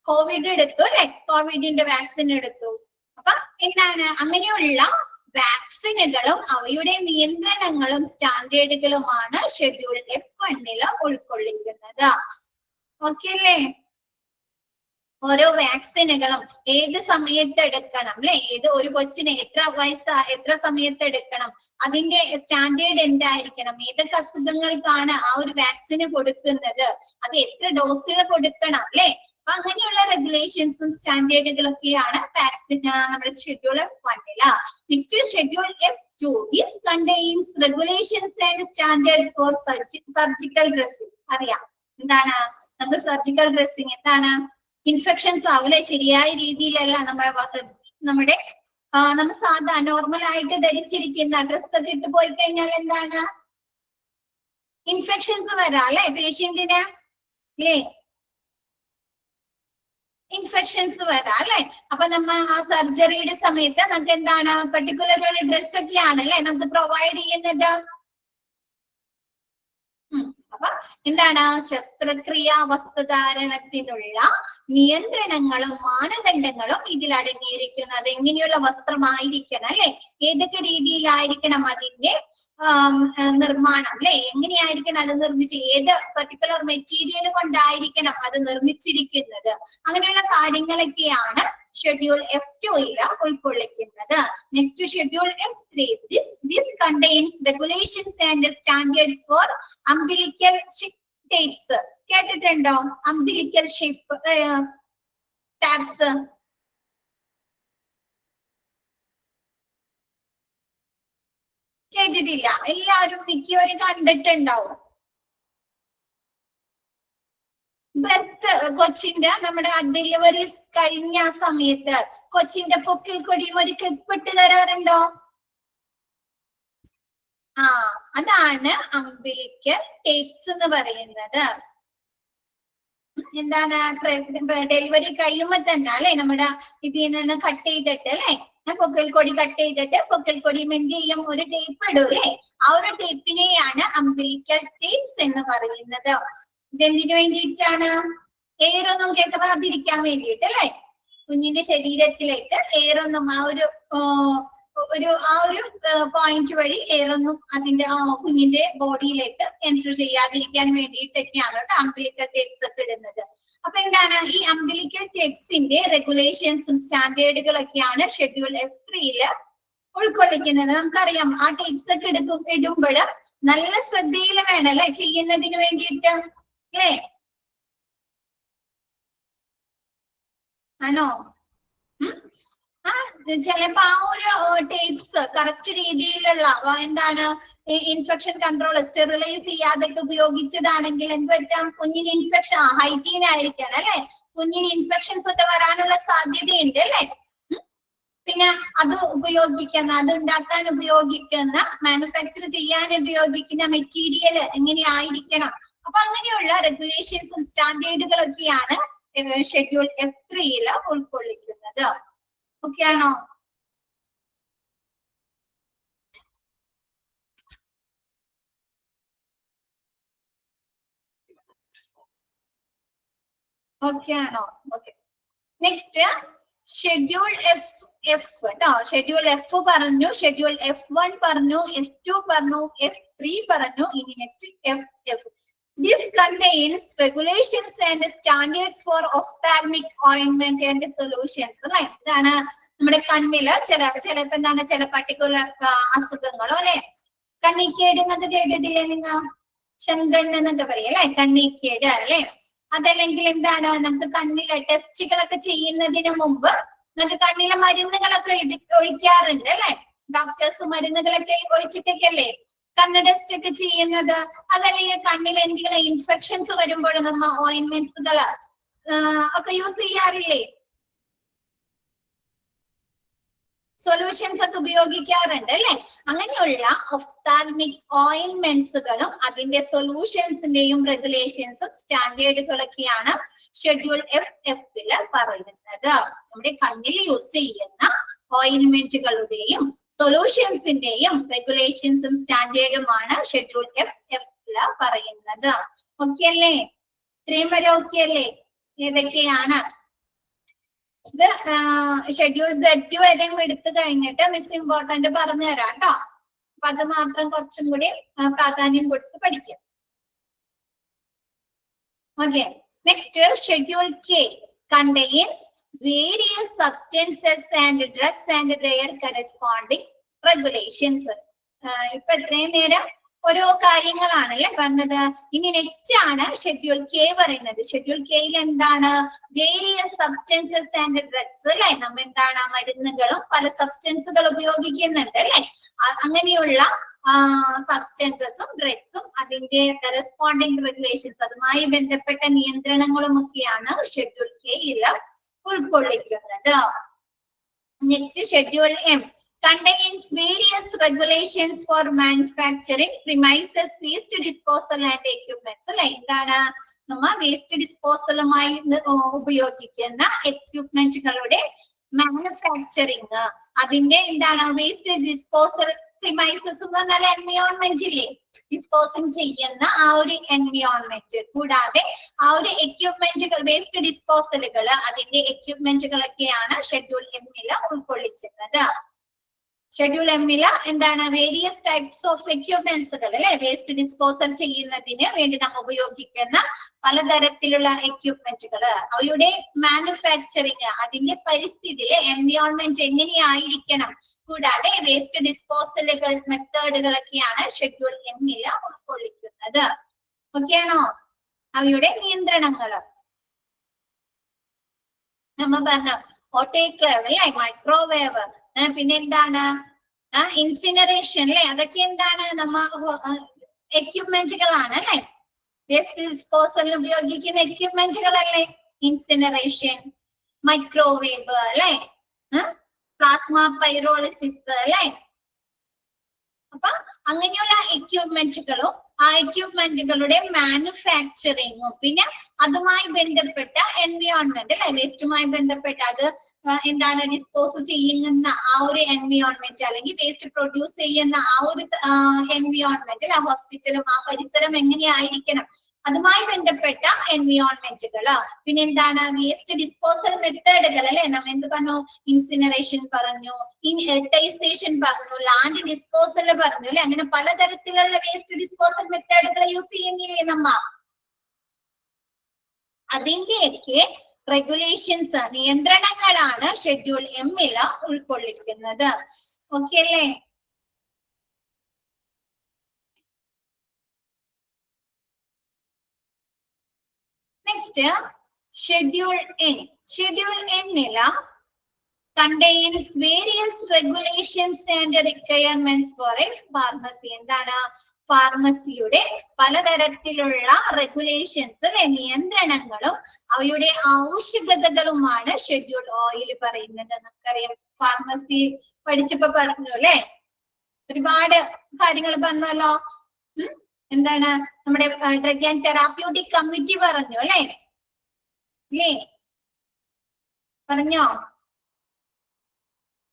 കോവിഡ് എടുത്തു അല്ലെ. കോവിഡിന്റെ വാക്സിൻ എടുത്തു. അപ്പൊ എന്താണ്? അങ്ങനെയുള്ള വാക്സിനുകളും അവയുടെ നിയന്ത്രണങ്ങളും സ്റ്റാൻഡേർഡുകളുമാണ് ഷെഡ്യൂൾ F1 ഉൾക്കൊള്ളിക്കുന്നത്. ഓക്കെ അല്ലേ? ഓരോ വാക്സിനുകളും ഏത് സമയത്ത് എടുക്കണം അല്ലെ, ഏത് ഒരു കൊച്ചിന് എത്ര സമയത്ത് എടുക്കണം, അതിന്റെ സ്റ്റാൻഡേർഡ് എന്തായിരിക്കണം, ഏതൊക്കെ അസുഖങ്ങൾക്കാണ് ആ ഒരു വാക്സിന് കൊടുക്കുന്നത്, അത് എത്ര ഡോസിൽ കൊടുക്കണം അല്ലെ. അപ്പൊ അങ്ങനെയുള്ള റെഗുലേഷൻസും സ്റ്റാൻഡേർഡുകളൊക്കെയാണ് വാക്സിൻ നമ്മുടെ schedule F1. Next schedule F2 this contains regulations and standards four surgical dressing. അറിയാം എന്താണ് നമ്മൾ സർജിക്കൽ ഡ്രസ്സിംഗ്? എന്താണ്? ഇൻഫെക്ഷൻസ് ആവില്ലേ ശരിയായ രീതിയിലല്ല നമ്മുടെ നമ്മൾ സാധാ നോർമൽ ആയിട്ട് ധരിച്ചിരിക്കുന്ന ഡ്രസ്സൊക്കെ ഇട്ട് പോയി കഴിഞ്ഞാൽ എന്താണ്? ഇൻഫെക്ഷൻസ് വരാം അല്ലെ പേഷ്യന്റിന് അല്ലേ. ഇൻഫെക്ഷൻസ് വരാം അല്ലെ. അപ്പൊ നമ്മ ആ സർജറിയുടെ സമയത്ത് നമുക്ക് എന്താണ് പെർട്ടിക്കുലർ ഒരു ഡ്രസ്സൊക്കെയാണ് അല്ലെ നമുക്ക് പ്രൊവൈഡ് ചെയ്യുന്നത്. അപ്പൊ എന്താണ്? ശസ്ത്രക്രിയാ വസ്ത്രധാരണത്തിനുള്ള നിയന്ത്രണങ്ങളും മാനദണ്ഡങ്ങളും ഇതിൽ അടങ്ങിയിരിക്കുന്നത്. എങ്ങനെയുള്ള വസ്ത്രമായിരിക്കണം അല്ലെ, ഏതൊക്കെ രീതിയിലായിരിക്കണം അതിന്റെ നിർമ്മാണം അല്ലെ, എങ്ങനെയായിരിക്കണം അത് നിർമ്മിച്ച്, ഏത് പെർട്ടിക്കുലർ മെറ്റീരിയൽ കൊണ്ടായിരിക്കണം അത് നിർമ്മിച്ചിരിക്കുന്നത്. അങ്ങനെയുള്ള കാര്യങ്ങളൊക്കെയാണ് ഷെഡ്യൂൾ F2 ഉൾക്കൊള്ളിക്കുന്നത്. Next schedule F3 this contains regulations and standards for umbilical shapes. കേട്ടിട്ടുണ്ടോ? Umbilical shape tabs. കേട്ടിട്ടില്ല. എല്ലാവരും മിക്കവരും കണ്ടിട്ടുണ്ടാവും. ബർത്ത് കൊച്ചിന്റെ നമ്മുടെ ഡെലിവറി കഴിഞ്ഞ സമയത്ത് കൊച്ചിന്റെ പൊക്കിൽ കൊടിയും ഒരു ക്ലിപ്പിട്ട് തരാറുണ്ടോ? ആ, അതാണ് അംബിലിക്കൽ ടേപ്സ് എന്ന് പറയുന്നത്. എന്താണ് ഡെലിവറി കഴിയുമ്പോ തന്നെ അല്ലെ നമ്മുടെ ഇതിൽ നിന്ന് കട്ട് ചെയ്തിട്ട് അല്ലെ പൊക്കിൽ കൊടി കട്ട് ചെയ്തിട്ട് പൊക്കിൽ കൊടിയും എന്ത് ചെയ്യും, ഒരു ടേപ്പ് ഇടും അല്ലെ. ആ ഒരു ടേപ്പിനെയാണ് അംബിലിക്കൽ ടേപ്സ് എന്ന് പറയുന്നത്. ഇതെന്തിനു വേണ്ടിയിട്ടാണ്? എയറൊന്നും കേൾക്കാതിരിക്കാൻ വേണ്ടിയിട്ട് അല്ലെ. കുഞ്ഞിന്റെ ശരീരത്തിലേക്ക് എയറൊന്നും ആ ഒരു പോയിന്റ് വഴി എയറൊന്നും അതിന്റെ കുഞ്ഞിന്റെ ബോഡിയിലേക്ക് എൻട്രി ചെയ്യാതിരിക്കാൻ വേണ്ടിയിട്ടൊക്കെയാണ് കേട്ടോ അംബിലിക്കൽ ടേപ്സ് ഒക്കെ ഇടുന്നത്. അപ്പൊ എന്താണ് ഈ അംബിലിക്കൽ ടേപ്സിന്റെ റെഗുലേഷൻസും സ്റ്റാൻഡേർഡുകളൊക്കെയാണ് ഷെഡ്യൂൾ F3 ഉൾക്കൊള്ളിക്കുന്നത്. നമുക്കറിയാം ആ ടേപ്സ് ഒക്കെ ഇടുമ്പോൾ നല്ല ശ്രദ്ധയിൽ വേണം അല്ലെ ചെയ്യുന്നതിന് വേണ്ടിയിട്ട് അല്ലേ? ആണോ? ചിലപ്പോ ആ ഒരു ടേപ്സ് കറക്റ്റ് രീതിയിലുള്ള എന്താണ് ഇൻഫെക്ഷൻ കൺട്രോൾ സ്റ്റെറിലൈസ് ചെയ്യാതൊക്കെ ഉപയോഗിച്ചതാണെങ്കിൽ എന്ത് പറ്റാം, കുഞ്ഞിന് ഇൻഫെക്ഷൻ ഹൈജീൻ ആയിരിക്കണം അല്ലെ. കുഞ്ഞിന് ഇൻഫെക്ഷൻസ് ഒക്കെ വരാനുള്ള സാധ്യതയുണ്ട് അല്ലെ. പിന്നെ അത് ഉണ്ടാക്കാൻ ഉപയോഗിക്കുന്ന മാനുഫാക്ചർ ചെയ്യാൻ ഉപയോഗിക്കുന്ന മെറ്റീരിയൽ എങ്ങനെയായിരിക്കണം. അപ്പൊ അങ്ങനെയുള്ള റെഗുലേഷൻസും സ്റ്റാൻഡേർഡുകളൊക്കെയാണ് ഷെഡ്യൂൾ F3 ഉൾക്കൊള്ളിക്കുന്നത്. ഓക്കെ ആണോ? ഓക്കെ ആണോ? ഓക്കെ. നെക്സ്റ്റ് ഷെഡ്യൂൾ എഫ് കേട്ടോ. ഷെഡ്യൂൾ F പറഞ്ഞു, ഷെഡ്യൂൾ F1 പറഞ്ഞു, F2 പറഞ്ഞു, F3 പറഞ്ഞു. ഇനി next FF. This contains regulations and standards for ophthalmic ointment and solutions. Right? ഇതാണ് നമ്മുടെ കണ്ണില് ചിലപ്പോ എന്താണ് ചില പർട്ടിക്കുലർ അസുഖങ്ങളോ അല്ലെ. കണ്ണിക്കേട് എന്നൊക്കെ കേട്ടിട്ടില്ലേ നിങ്ങൾ? ചെങ്കണ്ണ് എന്നൊക്കെ പറയും അല്ലെ, കണ്ണിക്കേട് അല്ലെ. അതല്ലെങ്കിൽ എന്താണ് നമുക്ക് കണ്ണിലെ ടെസ്റ്റുകളൊക്കെ ചെയ്യുന്നതിന് മുമ്പ് നമുക്ക് കണ്ണിലെ മരുന്നുകളൊക്കെ ഒഴിക്കാറുണ്ട് അല്ലെ. ഡോക്ടേഴ്സ് മരുന്നുകളൊക്കെ ഒഴിച്ചിട്ടൊക്കെ അല്ലേ കണ്ണ് ടെസ്റ്റ് ഒക്കെ ചെയ്യുന്നത്. അതല്ലെങ്കിൽ കണ്ണിൽ എന്തെങ്കിലും ഇൻഫെക്ഷൻസ് വരുമ്പോൾ നമ്മൾ ഓയിന്റ്മെന്റ്സുകൾ ഒക്കെ യൂസ് ചെയ്യാറില്ലേ? സൊല്യൂഷൻസ് ഒക്കെ ഉപയോഗിക്കാറുണ്ട് അല്ലെ. അങ്ങനെയുള്ള ഒഫ്താൽമിക് ഓയിന്റ്മെന്റ്സുകളും അതിന്റെ സൊല്യൂഷൻസിന്റെയും റെഗുലേഷൻസും സ്റ്റാൻഡേർഡുകളൊക്കെയാണ് ഷെഡ്യൂൾ FF പറയുന്നത്. നമ്മുടെ കണ്ണിൽ യൂസ് ചെയ്യുന്ന ഓയിന്റ്മെന്റുകളുടെയും സൊല്യൂഷൻസിന്റെയും റെഗുലേഷൻസും സ്റ്റാൻഡേർഡുമാണ് ഷെഡ്യൂൾ FF പറയുന്നത്. ഓക്കെ അല്ലേ? ഇത്രയും വരെ ഓക്കെ അല്ലേ? ഏതൊക്കെയാണ് ഇത്? ഷെഡ്യൂൾ Z വരെയും എടുത്തു കഴിഞ്ഞിട്ട് മിസ് ഇമ്പോർട്ടന്റ് പറഞ്ഞു തരാം കേട്ടോ. അപ്പൊ അത് മാത്രം കുറച്ചും കൂടി പ്രാധാന്യം കൊടുത്ത് പഠിക്കാം. Okay. Next schedule K contains various substances and drugs and their corresponding regulations. ഇപ്പൊ ഇത്രയും നേരം ഓരോ കാര്യങ്ങളാണ് അല്ലെ പറഞ്ഞത്. ഇനി നെക്സ്റ്റ് ആണ് ഷെഡ്യൂൾ K പറയുന്നത്. ഷെഡ്യൂൾ Kയിൽ എന്താണ്? വേരിയസ് സബ്സ്റ്റൻസസ് ആൻഡ് ഡ്രഗ്സ് അല്ലെ. നമ്മ എന്താണ് മരുന്നുകളും പല സബ്സ്റ്റൻസുകൾ ഉപയോഗിക്കുന്നുണ്ട് അല്ലെ. അങ്ങനെയുള്ള സബ്സ്റ്റൻസസും ഡ്രഗ്സും അതിന്റെ കറസ്പോണ്ടിങ് റെഗുലേഷൻസ് അതുമായി ബന്ധപ്പെട്ട നിയന്ത്രണങ്ങളും ഒക്കെയാണ് ഷെഡ്യൂൾ Kയിൽ ഉൾക്കൊള്ളിക്കുന്നത്. Next schedule M contains various regulations for manufacturing premises waste disposal and equipments. അല്ലെ എന്താണ് നമ്മ വേസ്റ്റ് ഡിസ്പോസലുമായി ഉപയോഗിക്കുന്ന എക്യുപ്മെന്റുകളുടെ മാനുഫാക്ചറിങ് അതിന്റെ എന്താണ് വേസ്റ്റ് ഡിസ്പോസൽ പ്രിമൈസസ് എന്ന് പറഞ്ഞാൽ എൻവയോൺമെന്റ് ഇല്ലേ, ഡിസ്പോസിങ് ചെയ്യുന്ന ആ ഒരു എൻവയോൺമെന്റ്. കൂടാതെ ആ ഒരു എക്യുപ്മെന്റുകൾ വേസ്റ്റ് ഡിസ്പോസലുകൾ അതിന്റെ എക്യുപ്മെന്റുകളൊക്കെയാണ് ഷെഡ്യൂൾ M ഉൾക്കൊള്ളിക്കുന്നത്. ഷെഡ്യൂൾ M എന്താണ്? വേരിയസ് ടൈപ്സ് ഓഫ് എക്യുപ്മെന്റ്സുകൾ അല്ലെ. വേസ്റ്റ് ഡിസ്പോസൽ ചെയ്യുന്നതിന് വേണ്ടി നമ്മൾ ഉപയോഗിക്കുന്ന പലതരത്തിലുള്ള എക്യുപ്മെന്റുകൾ അവയുടെ മാനുഫാക്ചറിങ് അതിന്റെ പരിസ്ഥിതിയിലെ എൻവയോൺമെന്റ് എങ്ങനെയായിരിക്കണം, കൂടാതെ വേസ്റ്റ് ഡിസ്പോസലുകൾ മെത്തേഡുകളൊക്കെയാണ് ഷെഡ്യൂൾ M ഉൾക്കൊള്ളിക്കുന്നത്. ഓക്കെ ആണോ? അവയുടെ നിയന്ത്രണങ്ങൾ നമ്മ പറഞ്ഞു. ഓട്ടോക്ലേവ് അല്ലെ, മൈക്രോവേവ്, പിന്നെ എന്താണ് ഇൻസിനറേഷൻ അല്ലെ, അതൊക്കെ എന്താണ് നമ്മ എക്യുപ്മെന്റുകളാണ് അല്ലെ, വേസ്റ്റ് ഡിസ്പോസലിന് ഉപയോഗിക്കുന്ന എക്യുപ്മെന്റുകളല്ലേ ഇൻസിനറേഷൻ, മൈക്രോവേവ് അല്ലെ, പ്ലാസ്മ പൈറോളിസിസ് അല്ലെ. അപ്പൊ അങ്ങനെയുള്ള എക്യുപ്മെന്റുകളും ആ എക്യുപ്മെന്റുകളുടെ മാനുഫാക്ചറിങ്ങും പിന്നെ അതുമായി ബന്ധപ്പെട്ട എൻവയോൺമെന്റ് അല്ലെ, വേസ്റ്റുമായി ബന്ധപ്പെട്ട അത് എന്താണ് ഡിസ്പോസ് ചെയ്യുന്ന ആ ഒരു എൻവയോൺമെന്റ് അല്ലെങ്കിൽ വേസ്റ്റ് പ്രൊഡ്യൂസ് ചെയ്യുന്ന ആ ഒരു എൻവയോൺമെന്റ് അല്ലെ, ഹോസ്പിറ്റലും ആ പരിസരം എങ്ങനെയായിരിക്കണം അതുമായി ബന്ധപ്പെട്ട എൻവയോൺമെന്റുകള്. പിന്നെ എന്താണ് വേസ്റ്റ് ഡിസ്പോസൽ മെത്തേഡുകൾ അല്ലെ, നമ്മ എന്ത് പറഞ്ഞു, ഇൻസിനറേഷൻ പറഞ്ഞു, ഇൻഹെർട്ടൈസേഷൻ പറഞ്ഞു, ലാൻഡ് ഡിസ്പോസൽ പറഞ്ഞു അല്ലെ. അങ്ങനെ പലതരത്തിലുള്ള വേസ്റ്റ് ഡിസ്പോസൽ മെത്തേഡുകൾ യൂസ് ചെയ്യുന്നില്ലേ നമ്മ. അതിന്റെയൊക്കെ റെഗുലേഷൻസ് നിയന്ത്രണങ്ങളാണ് ഷെഡ്യൂൾ എമ്മില് ഉൾക്കൊള്ളിക്കുന്നത്. ഓക്കെ അല്ലേ? Next, Schedule N. Schedule N contains various regulations and requirements for a pharmacy. എന്താണ് ഫാർമസിയുടെ പലതരത്തിലുള്ള റെഗുലേഷൻസ് നിയന്ത്രണങ്ങളും അവയുടെ ആവശ്യകതകളുമാണ് ഷെഡ്യൂൾ ഓയിൽ പറയുന്നത്. നമുക്കറിയാം, ഫാർമസി പഠിച്ചപ്പോ പറഞ്ഞു അല്ലെ, ഒരുപാട് കാര്യങ്ങൾ പറഞ്ഞല്ലോ. എന്താണ് നമ്മുടെ ഡ്രഗ് ആൻഡ് തെറാപ്യൂട്ടിക് കമ്മിറ്റി പറഞ്ഞു അല്ലെ, പറഞ്ഞോ?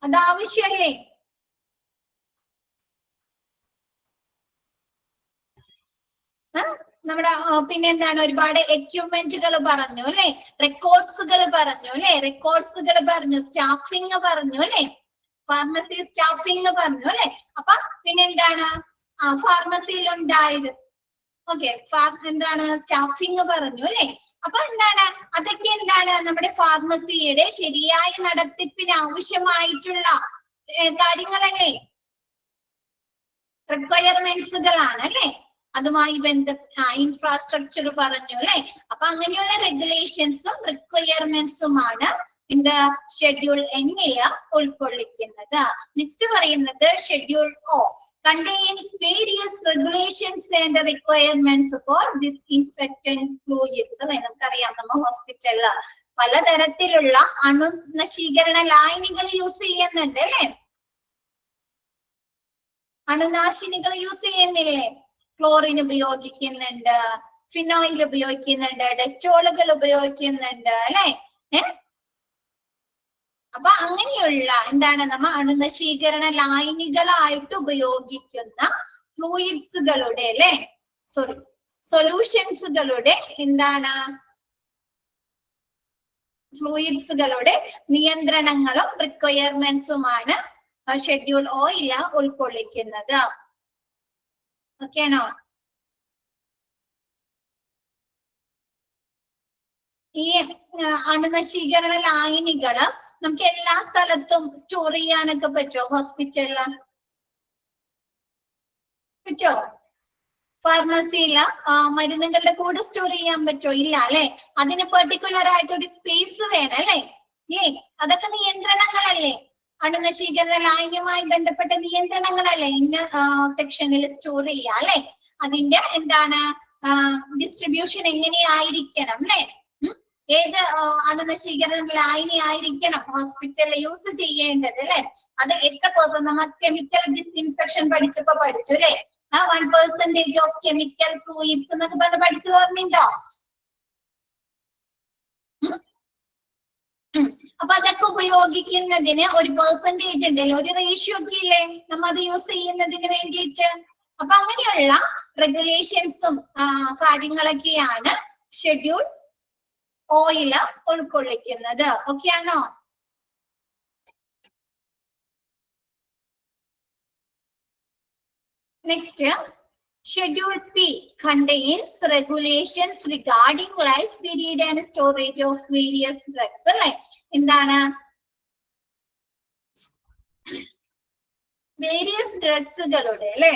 അതാവശ്യല്ലേ? നമ്മുടെ പിന്നെ എന്താണ് ഒരുപാട് എക്യുപ്മെന്റുകൾ പറഞ്ഞു അല്ലെ, റെക്കോർഡ്സുകൾ പറഞ്ഞു അല്ലെ, റെക്കോർഡ്സുകൾ പറഞ്ഞു, സ്റ്റാഫിങ് പറഞ്ഞു അല്ലെ, ഫാർമസി സ്റ്റാഫിങ് പറഞ്ഞു അല്ലെ. അപ്പൊ പിന്നെ എന്താണ് ഫാർമസിയിൽ ഉണ്ടായത് ഓക്കെ, എന്താണ് സ്റ്റാഫിങ് പറഞ്ഞു അല്ലെ. അപ്പൊ എന്താണ് അതൊക്കെ എന്താണ് നമ്മുടെ ഫാർമസിയുടെ ശരിയായ നടത്തിപ്പിന് ആവശ്യമായിട്ടുള്ള കാര്യങ്ങളല്ലേ, റിക്വയർമെന്റ്സുകളാണ് അല്ലെ. അതുമായി ഇൻഫ്രാസ്ട്രക്ചർ പറഞ്ഞു അല്ലെ. അപ്പൊ അങ്ങനെയുള്ള റെഗുലേഷൻസും റിക്വയർമെന്റ്സുമാണ് இந்த ഷെഡ്യൂൾ എന്നില് ഉൾക്കൊള്ളിക്കുന്നത്. നെക്സ്റ്റ് പറയുന്നത് schedule oh contains various regulations and requirements for disinfectant fluids. നമുക്കറിയാം, നമ്മ ഹോസ്പിറ്റലില് പലതരത്തിലുള്ള അണുനശീകരണ ലായനികൾ യൂസ് ചെയ്യുന്നുണ്ട് അല്ലെ, അണുനാശിനികൾ യൂസ് ചെയ്യുന്നില്ലേ. ക്ലോറിൻ ഉപയോഗിക്കുന്നുണ്ട്, ഫിനോയിൽ ഉപയോഗിക്കുന്നുണ്ട്, ഡെറ്റോളുകൾ ഉപയോഗിക്കുന്നുണ്ട് അല്ലെ. അപ്പൊ അങ്ങനെയുള്ള എന്താണ് നമ്മ അണുനശീകരണ ലായനികളായിട്ട് ഉപയോഗിക്കുന്ന ഫ്ലൂയിഡ്സുകളുടെ അല്ലെ, സൊല്യൂഷൻസുകളുടെ എന്താണ് ഫ്ലൂയിഡ്സുകളുടെ നിയന്ത്രണങ്ങളും റിക്വയർമെന്റ്സുമാണ് ഷെഡ്യൂൾ ഓയിൽ ഉൾക്കൊള്ളിക്കുന്നത്. ഓക്കെ ആണോ? ഈ അണുനശീകരണ ലായനികള് നമുക്ക് എല്ലാ സ്ഥലത്തും സ്റ്റോർ ചെയ്യാനൊക്കെ പറ്റുമോ? ഹോസ്പിറ്റലില് പറ്റോ? ഫാർമസിയില് മരുന്നുകളുടെ കൂടെ സ്റ്റോർ ചെയ്യാൻ പറ്റോ? ഇല്ല അല്ലെ. അതിന് പെർട്ടിക്കുലർ ആയിട്ട് ഒരു സ്പേസ് വേണം അല്ലെ. അതൊക്കെ നിയന്ത്രണങ്ങളല്ലേ, അണുനശീകരണ ലായനിയുമായി ബന്ധപ്പെട്ട നിയന്ത്രണങ്ങളല്ലേ ഇന്ന സെക്ഷനിൽ സ്റ്റോർ ചെയ്യുക അല്ലെ. അതിന്റെ എന്താണ് ഡിസ്ട്രിബ്യൂഷൻ എങ്ങനെയായിരിക്കണം അല്ലെ, ഏത് അണുനശീകരണ ലായനി ആയിരിക്കണം ഹോസ്പിറ്റലിൽ യൂസ് ചെയ്യേണ്ടത് അല്ലെ. അത് എത്ര പെർസെന്റ് നമ്മൾ കെമിക്കൽ ഡിസ്ഇൻഫെക്ഷൻ പഠിച്ചപ്പോ പഠിച്ചു അല്ലെ. 1% ഓഫ് കെമിക്കൽ ഫ്ലൂയിഡ്സ് എന്നൊക്കെ പറഞ്ഞ് പഠിച്ചു ഓർമ്മയുണ്ടോ? അപ്പൊ അതൊക്കെ ഉപയോഗിക്കുന്നതിന് ഒരു പെർസെന്റേജ് ഉണ്ടല്ലോ, ഒരു റേഷ്യോ ഒക്കെ ഇല്ലേ നമ്മ അത് യൂസ് ചെയ്യുന്നതിന് വേണ്ടിയിട്ട്. അപ്പൊ അങ്ങനെയുള്ള റെഗുലേഷൻസും കാര്യങ്ങളൊക്കെയാണ് ഷെഡ്യൂൾ ഓയിൽ ഉൾക്കൊള്ളിക്കുന്നത്. ഓക്കെ ആണോ? Next schedule P contains regulations regarding life period and storage of various drugs അല്ലെ. എന്താണ് വേരിയസ് ഡ്രഗ്സുകളുടെ അല്ലെ,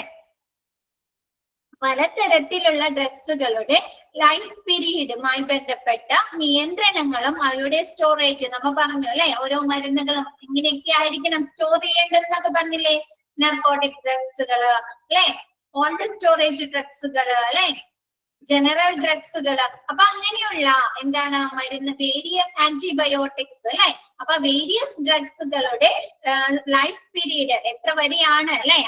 പലതരത്തിലുള്ള ഡ്രഗ്സുകളുടെ ലൈഫ് പീരീഡുമായി ബന്ധപ്പെട്ട നിയന്ത്രണങ്ങളും അവയുടെ സ്റ്റോറേജ് നമ്മ പറഞ്ഞു അല്ലെ. ഓരോ മരുന്നുകളും എങ്ങനെയൊക്കെ ആയിരിക്കണം സ്റ്റോർ ചെയ്യേണ്ടതെന്നൊക്കെ പറഞ്ഞില്ലേ. നർക്കോട്ടിക് ഡ്രഗ്സുകള് അല്ലെ, കോൾഡ് സ്റ്റോറേജ് ഡ്രഗ്സുകള് അല്ലെ, ജനറൽ ഡ്രഗ്സുകള്. അപ്പൊ അങ്ങനെയുള്ള എന്താണ് മരുന്ന്, വേരിയസ് ആന്റിബയോട്ടിക്സ് അല്ലെ. അപ്പൊ വേരിയസ് ഡ്രഗ്സുകളുടെ ലൈഫ് പീരീഡ് എത്ര വരെയാണ് അല്ലെ,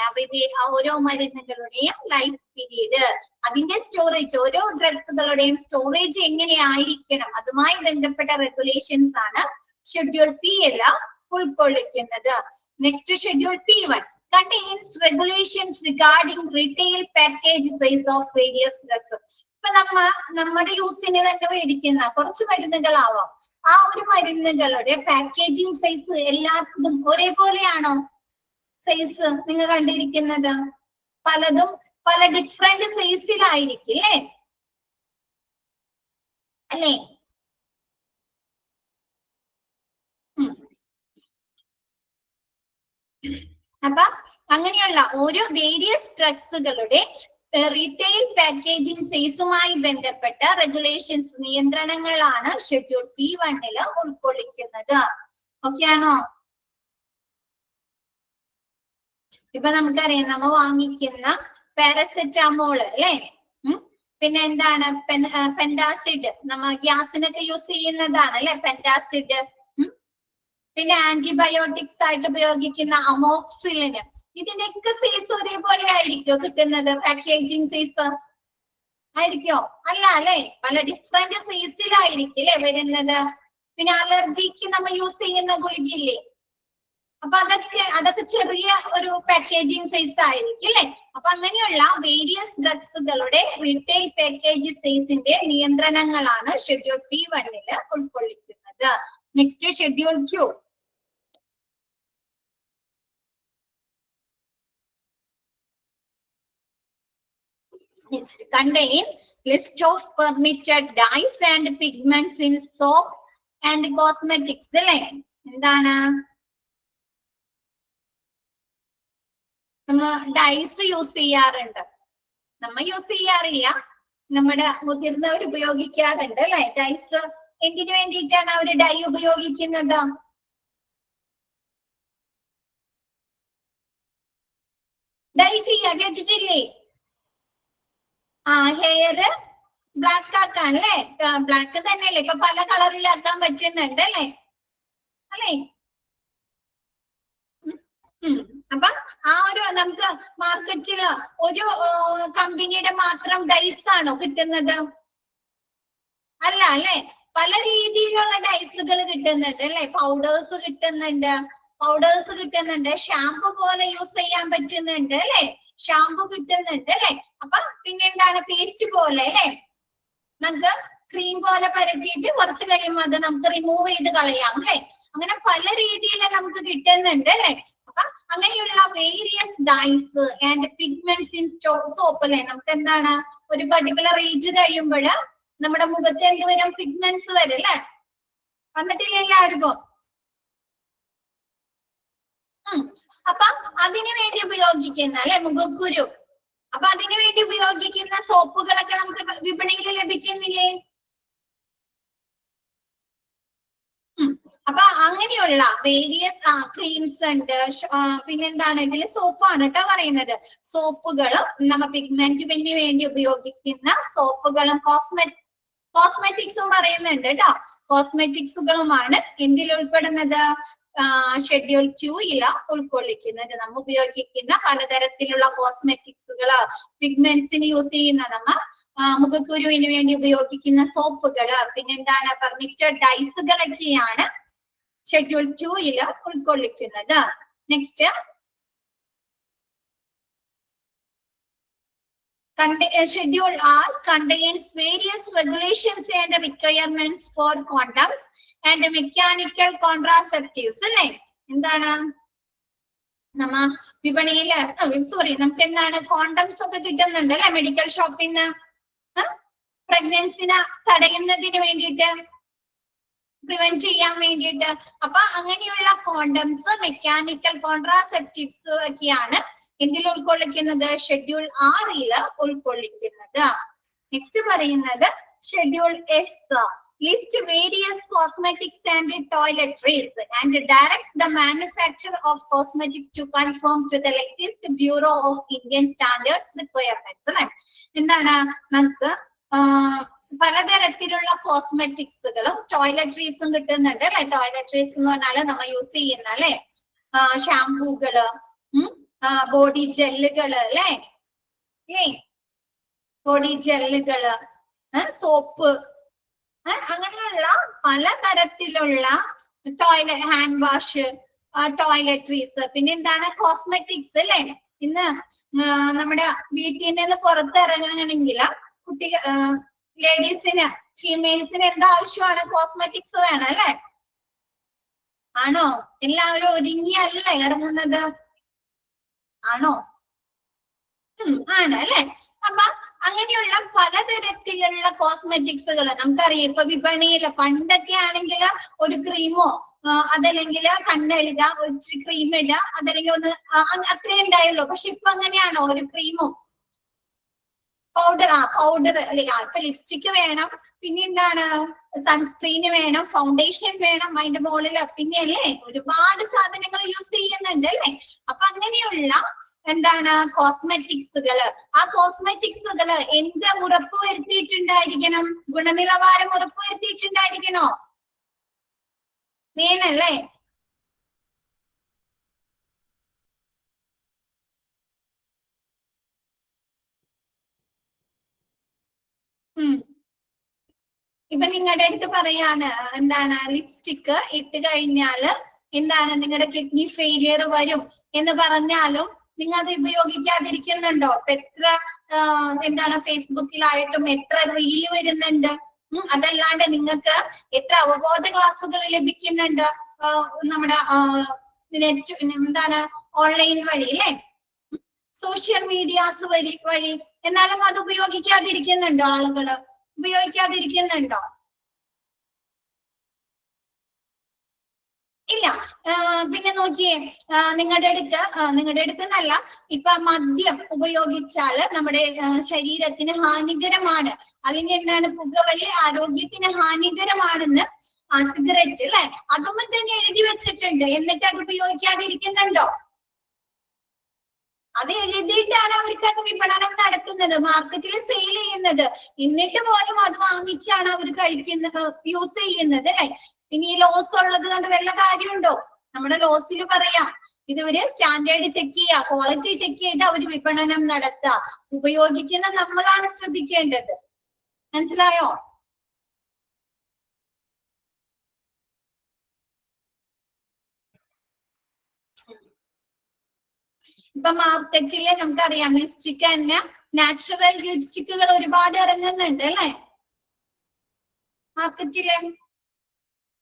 ഓരോ മരുന്നുകളുടെയും ലൈഫ് പീരീഡ്, അതിന്റെ സ്റ്റോറേജ്, ഓരോ ഡ്രഗ്സുകളുടെയും സ്റ്റോറേജ് എങ്ങനെയായിരിക്കണം, അതുമായി ബന്ധപ്പെട്ട റെഗുലേഷൻസ് ആണ് ഷെഡ്യൂൾ പി എല്ലാം ഉൾക്കൊള്ളിക്കുന്നത്. Next schedule P1 contains regulations regarding retail package size of various drugs. ഇപ്പൊ നമ്മുടെ യൂസിന് തന്നെ മേടിക്കുന്ന കുറച്ച് മരുന്നുകളാവാം, ആ ഒരു മരുന്നുകളുടെ പാക്കേജിങ് സൈസ് എല്ലാത്തിനും ഒരേപോലെയാണോ? സൈസ് നിങ്ങൾ കണ്ടിരിക്കുന്നത് പലതും പല ഡിഫറെന്റ് സൈസിലായിരിക്കും അല്ലേ? അപ്പൊ അങ്ങനെയുള്ള ഓരോ വേരിയസ് ഡ്രഗ്സുകളുടെ റീറ്റെയിൽ പാക്കേജിംഗ് സൈസുമായി ബന്ധപ്പെട്ട റെഗുലേഷൻസ്, നിയന്ത്രണങ്ങളാണ് ഷെഡ്യൂൾ P1 ഉൾക്കൊള്ളിക്കുന്നത്. ഓക്കെ ആണോ? ഇപ്പൊ നമുക്കറിയാം, നമ്മ വാങ്ങിക്കുന്ന പാരസെറ്റാമോള് അല്ലെ, പിന്നെ എന്താണ് പെന്റാസിഡ്, നമ്മ ഗ്യാസിനൊക്കെ യൂസ് ചെയ്യുന്നതാണ് അല്ലെ പെന്റാസിഡ്. പിന്നെ ആന്റിബയോട്ടിക്സ് ആയിട്ട് ഉപയോഗിക്കുന്ന അമോക്സിലിന്, ഇതിന്റെയൊക്കെ സൈസ് ഒരേപോലെ ആയിരിക്കോ കിട്ടുന്നത്? പാക്കേജിങ് സൈസ് ആയിരിക്കോ? അല്ല അല്ലെ, പല ഡിഫറെന്റ് സൈസിലായിരിക്കും അല്ലെ വരുന്നത്. പിന്നെ അലർജിക്ക് നമ്മൾ യൂസ് ചെയ്യുന്ന ഗുളികയില്ലേ, അപ്പൊ അതൊക്കെ ചെറിയ ഒരു പാക്കേജിങ് സൈസ് ആയിരിക്കും അല്ലെ. അപ്പൊ അങ്ങനെയുള്ള വേരിയസ് ഡ്രഗ്സുകളുടെ റീറ്റെയിൽ പാക്കേജ് സൈസിന്റെ നിയന്ത്രണങ്ങളാണ് ഷെഡ്യൂൾ P1 ഉൾക്കൊള്ളിക്കുന്നത്. Next schedule Q. Next contain list of permitted dyes and pigments in soap and cosmetics അല്ലേ. എന്താണ് നമ്മ ഡൈസ് യൂസ് ചെയ്യാറുണ്ട്, നമ്മ യൂസ് ചെയ്യാറില്ല, നമ്മുടെ മുതിർന്നവർ ഉപയോഗിക്കാറുണ്ട് അല്ലെ ഡൈസ്. എന്തിനു വേണ്ടിയിട്ടാണ് അവര് ഡൈ ഉപയോഗിക്കുന്നത്? ഡൈ ചെയ്യാൻ കേട്ടിട്ടില്ലേ? ഹെയർ ബ്ലാക്ക് ആക്കാൻ അല്ലെ, ബ്ലാക്ക് തന്നെയല്ലേ ഇപ്പൊ പല കളറിലാക്കാൻ പറ്റുന്നുണ്ട് അല്ലെ അല്ലെ. അപ്പൊ ആ ഒരു നമുക്ക് മാർക്കറ്റില് ഒരു കമ്പനിയുടെ മാത്രം ഡൈസ് ആണോ കിട്ടുന്നത്? അല്ല അല്ലെ, പല രീതിയിലുള്ള ഡൈസുകൾ കിട്ടുന്നുണ്ട് അല്ലെ. പൗഡേഴ്സ് കിട്ടുന്നുണ്ട്, ഷാമ്പു പോലെ യൂസ് ചെയ്യാൻ പറ്റുന്നുണ്ട് അല്ലെ, ഷാമ്പു കിട്ടുന്നുണ്ട് അല്ലെ. അപ്പൊ പിന്നെന്താണ് പേസ്റ്റ് പോലെ അല്ലെ, നമുക്ക് ക്രീം പോലെ പരത്തിയിട്ട് കുറച്ച് കഴിയുമ്പോൾ അത് നമുക്ക് റിമൂവ് ചെയ്ത് കളയാം അല്ലെ. അങ്ങനെ പല രീതിയിൽ നമുക്ക് കിട്ടുന്നുണ്ട് അല്ലെ. അപ്പൊ അങ്ങനെയുള്ള various dyes and pigments in soap അല്ലെ. നമുക്ക് എന്താണ് ഒരു പർട്ടിക്കുലർ ഏജ് കഴിയുമ്പോൾ നമ്മുടെ മുഖത്ത് എന്ത് വരും? പിഗ്മെന്റ്സ് വരും അല്ലെ. വന്നിട്ടില്ല എല്ലാവർക്കും? അപ്പൊ അതിനു വേണ്ടി ഉപയോഗിക്കുന്ന അല്ലെ മുഖക്കുരു, അപ്പൊ അതിനു വേണ്ടി ഉപയോഗിക്കുന്ന സോപ്പുകളൊക്കെ നമുക്ക് വിപണിയിൽ ലഭിക്കുന്നില്ലേ? അപ്പൊ അങ്ങനെയുള്ള വേരിയസ് ക്രീംസ് ഉണ്ട്. പിന്നെന്താണ് ഇതിൽ സോപ്പാണ് കേട്ടോ പറയുന്നത്. സോപ്പുകളും നമ്മ പിഗ്മെന്റിന് വേണ്ടി ഉപയോഗിക്കുന്ന സോപ്പുകളും കോസ്മെറ്റിക്സും പറയുന്നുണ്ട് കേട്ടോ. കോസ്മെറ്റിക്സുകളുമാണ് എന്തിൽ ഉൾപ്പെടുന്നത്? Schedule Q ഉൾക്കൊള്ളിക്കുന്നത്. നമ്മ ഉപയോഗിക്കുന്ന പലതരത്തിലുള്ള കോസ്മെറ്റിക്സുകള്, പിഗ്മെന്റ്സിന് യൂസ് ചെയ്യുന്ന നമ്മ മുഖക്കുരുവിന് വേണ്ടി ഉപയോഗിക്കുന്ന സോപ്പുകള്, പിന്നെന്താണ് പെർമിറ്റഡ് ഡൈസുകളൊക്കെയാണ് ഷെഡ്യൂൾ Q ഉൾക്കൊള്ളിക്കുന്നത്. Next Schedule R contains various regulations and requirements for condoms and mechanical contraceptives അല്ലെ. എന്താണ് നമ്മ വിപണിയില് നമുക്ക് എന്താണ് കോണ്ടംസ് ഒക്കെ കിട്ടുന്നുണ്ട് അല്ലെ മെഡിക്കൽ ഷോപ്പിൽ നിന്ന്, പ്രഗ്നൻസിനെ തടയുന്നതിന് വേണ്ടിയിട്ട്, പ്രിവെന്റ് ചെയ്യാൻ വേണ്ടിയിട്ട്. അപ്പൊ അങ്ങനെയുള്ള കോണ്ടംസ്, മെക്കാനിക്കൽ കോൺട്രാസെപ്റ്റീവ്സ് ഒക്കെയാണ് എന്തിൽ ഉൾക്കൊള്ളിക്കുന്നത്? ഷെഡ്യൂൾ R ഉൾക്കൊള്ളിക്കുന്നത്. നെക്സ്റ്റ് പറയുന്നത് schedule S list various cosmetics and toiletries and directs the manufacturer of cosmetic to conform to the latest Bureau of Indian Standards requirements. അല്ലെ എന്താണ് നമുക്ക് പലതരത്തിലുള്ള കോസ്മെറ്റിക്സുകളും ടോയ്ലറ്ററീസും കിട്ടുന്നുണ്ട് അല്ലെ. ടോയ്ലറ്ററീസ് എന്ന് പറഞ്ഞാല് നമ്മൾ യൂസ് ചെയ്യുന്ന അല്ലെ ഷാംപൂകള്, ബോഡി ജെല്ലുകള് അല്ലെ, ബോഡി ജെല്ലുകള്, സോപ്പ്, അങ്ങനെയുള്ള പലതരത്തിലുള്ള ഹാൻഡ് വാഷ്, ടോയ്ലറ്ററീസ്, പിന്നെ എന്താണ് കോസ്മെറ്റിക്സ് അല്ലെ. ഇന്ന് നമ്മുടെ വീട്ടിൽ നിന്ന് പുറത്തിറങ്ങണമെങ്കിൽ കുട്ടികൾ ലേഡീസിന് ഫീമെയിൽസിന് എന്താ ആവശ്യമാണ്? കോസ്മെറ്റിക്സ് വേണം അല്ലെ. ആണോ? എല്ലാവരും ഒരുങ്ങിയല്ല ഇറങ്ങുന്നത്? ആണോ? ആണ് അല്ലെ. അപ്പൊ അങ്ങനെയുള്ള പലതരത്തിലുള്ള കോസ്മെറ്റിക്സുകൾ നമുക്കറിയാം. ഇപ്പൊ വിപണിയില് പണ്ടൊക്കെ ആണെങ്കിൽ ഒരു ക്രീമോ അതല്ലെങ്കിൽ കണ്ണെഴുത, ഇച്ചിരി ക്രീം ഇടുക, അതല്ലെങ്കിൽ ഒന്ന് അത്രേ ഉണ്ടായുള്ളൂ. പക്ഷെ ഇപ്പൊ അങ്ങനെയാണോ? ഒരു ക്രീമോ പൗഡർ അല്ലെ, ഇപ്പൊ ലിപ്സ്റ്റിക് വേണം, പിന്നെ എന്താണ് സൺസ്ക്രീന് വേണം, ഫൗണ്ടേഷൻ വേണം, അതിന്റെ മുകളില് പിന്നെ അല്ലേ ഒരുപാട് സാധനങ്ങൾ യൂസ് ചെയ്യുന്നുണ്ട് അല്ലെ. അപ്പൊ അങ്ങനെയുള്ള എന്താണ് കോസ്മെറ്റിക്സുകള്, ആ കോസ്മെറ്റിക്സുകള് എന്ത് ഉറപ്പ് വരുത്തിയിട്ടുണ്ടായിരിക്കണം? ഗുണനിലവാരം ഉറപ്പ് വരുത്തിയിട്ടുണ്ടായിരിക്കണോ? വേണല്ലേ. ഇപ്പൊ നിങ്ങളുടെ അടുത്ത് പറയാണ് എന്താണ് ലിപ്സ്റ്റിക്ക് ഇട്ട് കഴിഞ്ഞാല് എന്താണ് നിങ്ങളുടെ കിഡ്നി ഫെയിലിയർ വരും എന്ന് പറഞ്ഞാലും നിങ്ങൾ അത് ഉപയോഗിക്കാതിരിക്കുന്നുണ്ടോ? ഇപ്പൊ എത്ര എന്താണ് ഫേസ്ബുക്കിലായിട്ടും എത്ര റീല് വരുന്നുണ്ട്. അതല്ലാണ്ട് നിങ്ങൾക്ക് എത്ര അവബോധ ക്ലാസ്സുകൾ ലഭിക്കുന്നുണ്ട് നമ്മുടെ നെറ്റ് എന്താണ് ഓൺലൈൻ വഴി അല്ലെ, സോഷ്യൽ മീഡിയാസ് വഴി. എന്നാലും അത് ഉപയോഗിക്കാതിരിക്കുന്നുണ്ടോ? ആളുകള് ഉപയോഗിക്കാതിരിക്കുന്നുണ്ടോ? ഇല്ല. പിന്നെ നോക്കിയേ, നിങ്ങളുടെ അടുത്ത് എന്നല്ല, ഇപ്പൊ മദ്യം ഉപയോഗിച്ചാല് നമ്മുടെ ശരീരത്തിന് ഹാനികരമാണ്, അല്ലെങ്കിൽ എന്താണ് പുകവലി ആരോഗ്യത്തിന് ഹാനികരമാണെന്ന് സിഗരറ്റ് അല്ലെ, അതും തന്നെ എഴുതി വെച്ചിട്ടുണ്ട്. എന്നിട്ട് അത് ഉപയോഗിക്കാതിരിക്കുന്നുണ്ടോ? അത് എഴുതിയിട്ടാണ് അവർക്ക് അത് വിപണനം നടത്തുന്നത്, മാർക്കറ്റിൽ സെയിൽ ചെയ്യുന്നത്. എന്നിട്ട് പോലും അത് വാങ്ങിച്ചാണ് അവർ കഴിക്കുന്നത്, യൂസ് ചെയ്യുന്നത് അല്ലെ. ഇനി ഈ ലോസ് ഉള്ളത് കൊണ്ട് വല്ല കാര്യമുണ്ടോ? നമ്മുടെ ലോസിൽ പറയാം ഇതുവരെ സ്റ്റാൻഡേർഡ് ചെക്ക് ചെയ്യുക, ക്വാളിറ്റി ചെക്ക് ചെയ്ത് അവർ വിപണനം നടത്തുക. ഉപയോഗിക്കുന്ന നമ്മളാണ് ശ്രദ്ധിക്കേണ്ടത്. മനസ്സിലായോ? ഇപ്പൊ മാർക്കറ്റില് നമുക്കറിയാം ലിപ്സ്റ്റിക് തന്നെ നാച്ചുറൽ ലിപ്സ്റ്റിക്കുകൾ ഒരുപാട് ഇറങ്ങുന്നുണ്ട് അല്ലെ. മാർക്കറ്റില്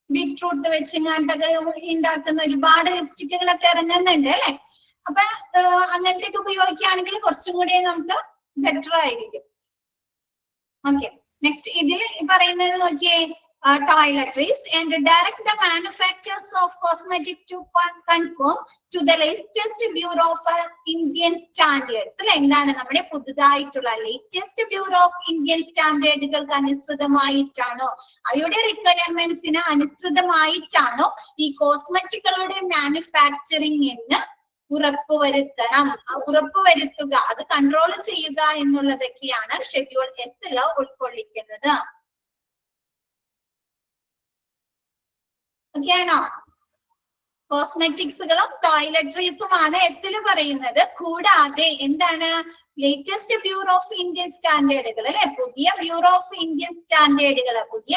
ബീറ്റ്റൂട്ട് വെച്ചിങ്ങാണ്ടൊക്കെ ഉണ്ടാക്കുന്ന ഒരുപാട് ലിപ്സ്റ്റിക്കുകളൊക്കെ ഇറങ്ങുന്നുണ്ട് അല്ലെ. അപ്പൊ അങ്ങനത്തെയൊക്കെ ഉപയോഗിക്കുകയാണെങ്കിൽ കുറച്ചും കൂടി നമുക്ക് ബെറ്റർ ആയിരിക്കും. ഓക്കെ, നെക്സ്റ്റ് ഇതിൽ പറയുന്നത് നോക്കിയേ, toiletries and direct the manufacturers of cosmetic to conform to the latest Bureau of Indian Standards. അല്ലെ, എന്താണ് നമ്മുടെ പുതുതായിട്ടുള്ള ലേറ്റസ്റ്റ് ബ്യൂറോ ഓഫ് ഇന്ത്യൻ സ്റ്റാൻഡേർഡുകൾക്ക് അനുസൃതമായിട്ടാണോ, അവയുടെ റിക്വയർമെന്റ്സിന് അനുസൃതമായിട്ടാണോ ഈ കോസ്മെറ്റിക്കുകളുടെ മാനുഫാക്ചറിംഗ് എന്ന് ഉറപ്പുവരുത്തണം. ഉറപ്പുവരുത്തുക, അത് കൺട്രോൾ ചെയ്യുക എന്നുള്ളതൊക്കെയാണ് ഷെഡ്യൂൾ എസ് ഉൾക്കൊള്ളിക്കുന്നത്. ഓക്കെയാണോ? കോസ്മെറ്റിക്സുകളും ടോയ്ലറ്ററീസുമാണ് എസിൽ പറയുന്നത്. കൂടാതെ എന്താണ് ലേറ്റസ്റ്റ് ബ്യൂറോ ഓഫ് ഇന്ത്യൻ സ്റ്റാൻഡേർഡുകൾ അല്ലെ, പുതിയ ബ്യൂറോ ഓഫ് ഇന്ത്യൻ സ്റ്റാൻഡേർഡുകൾ, പുതിയ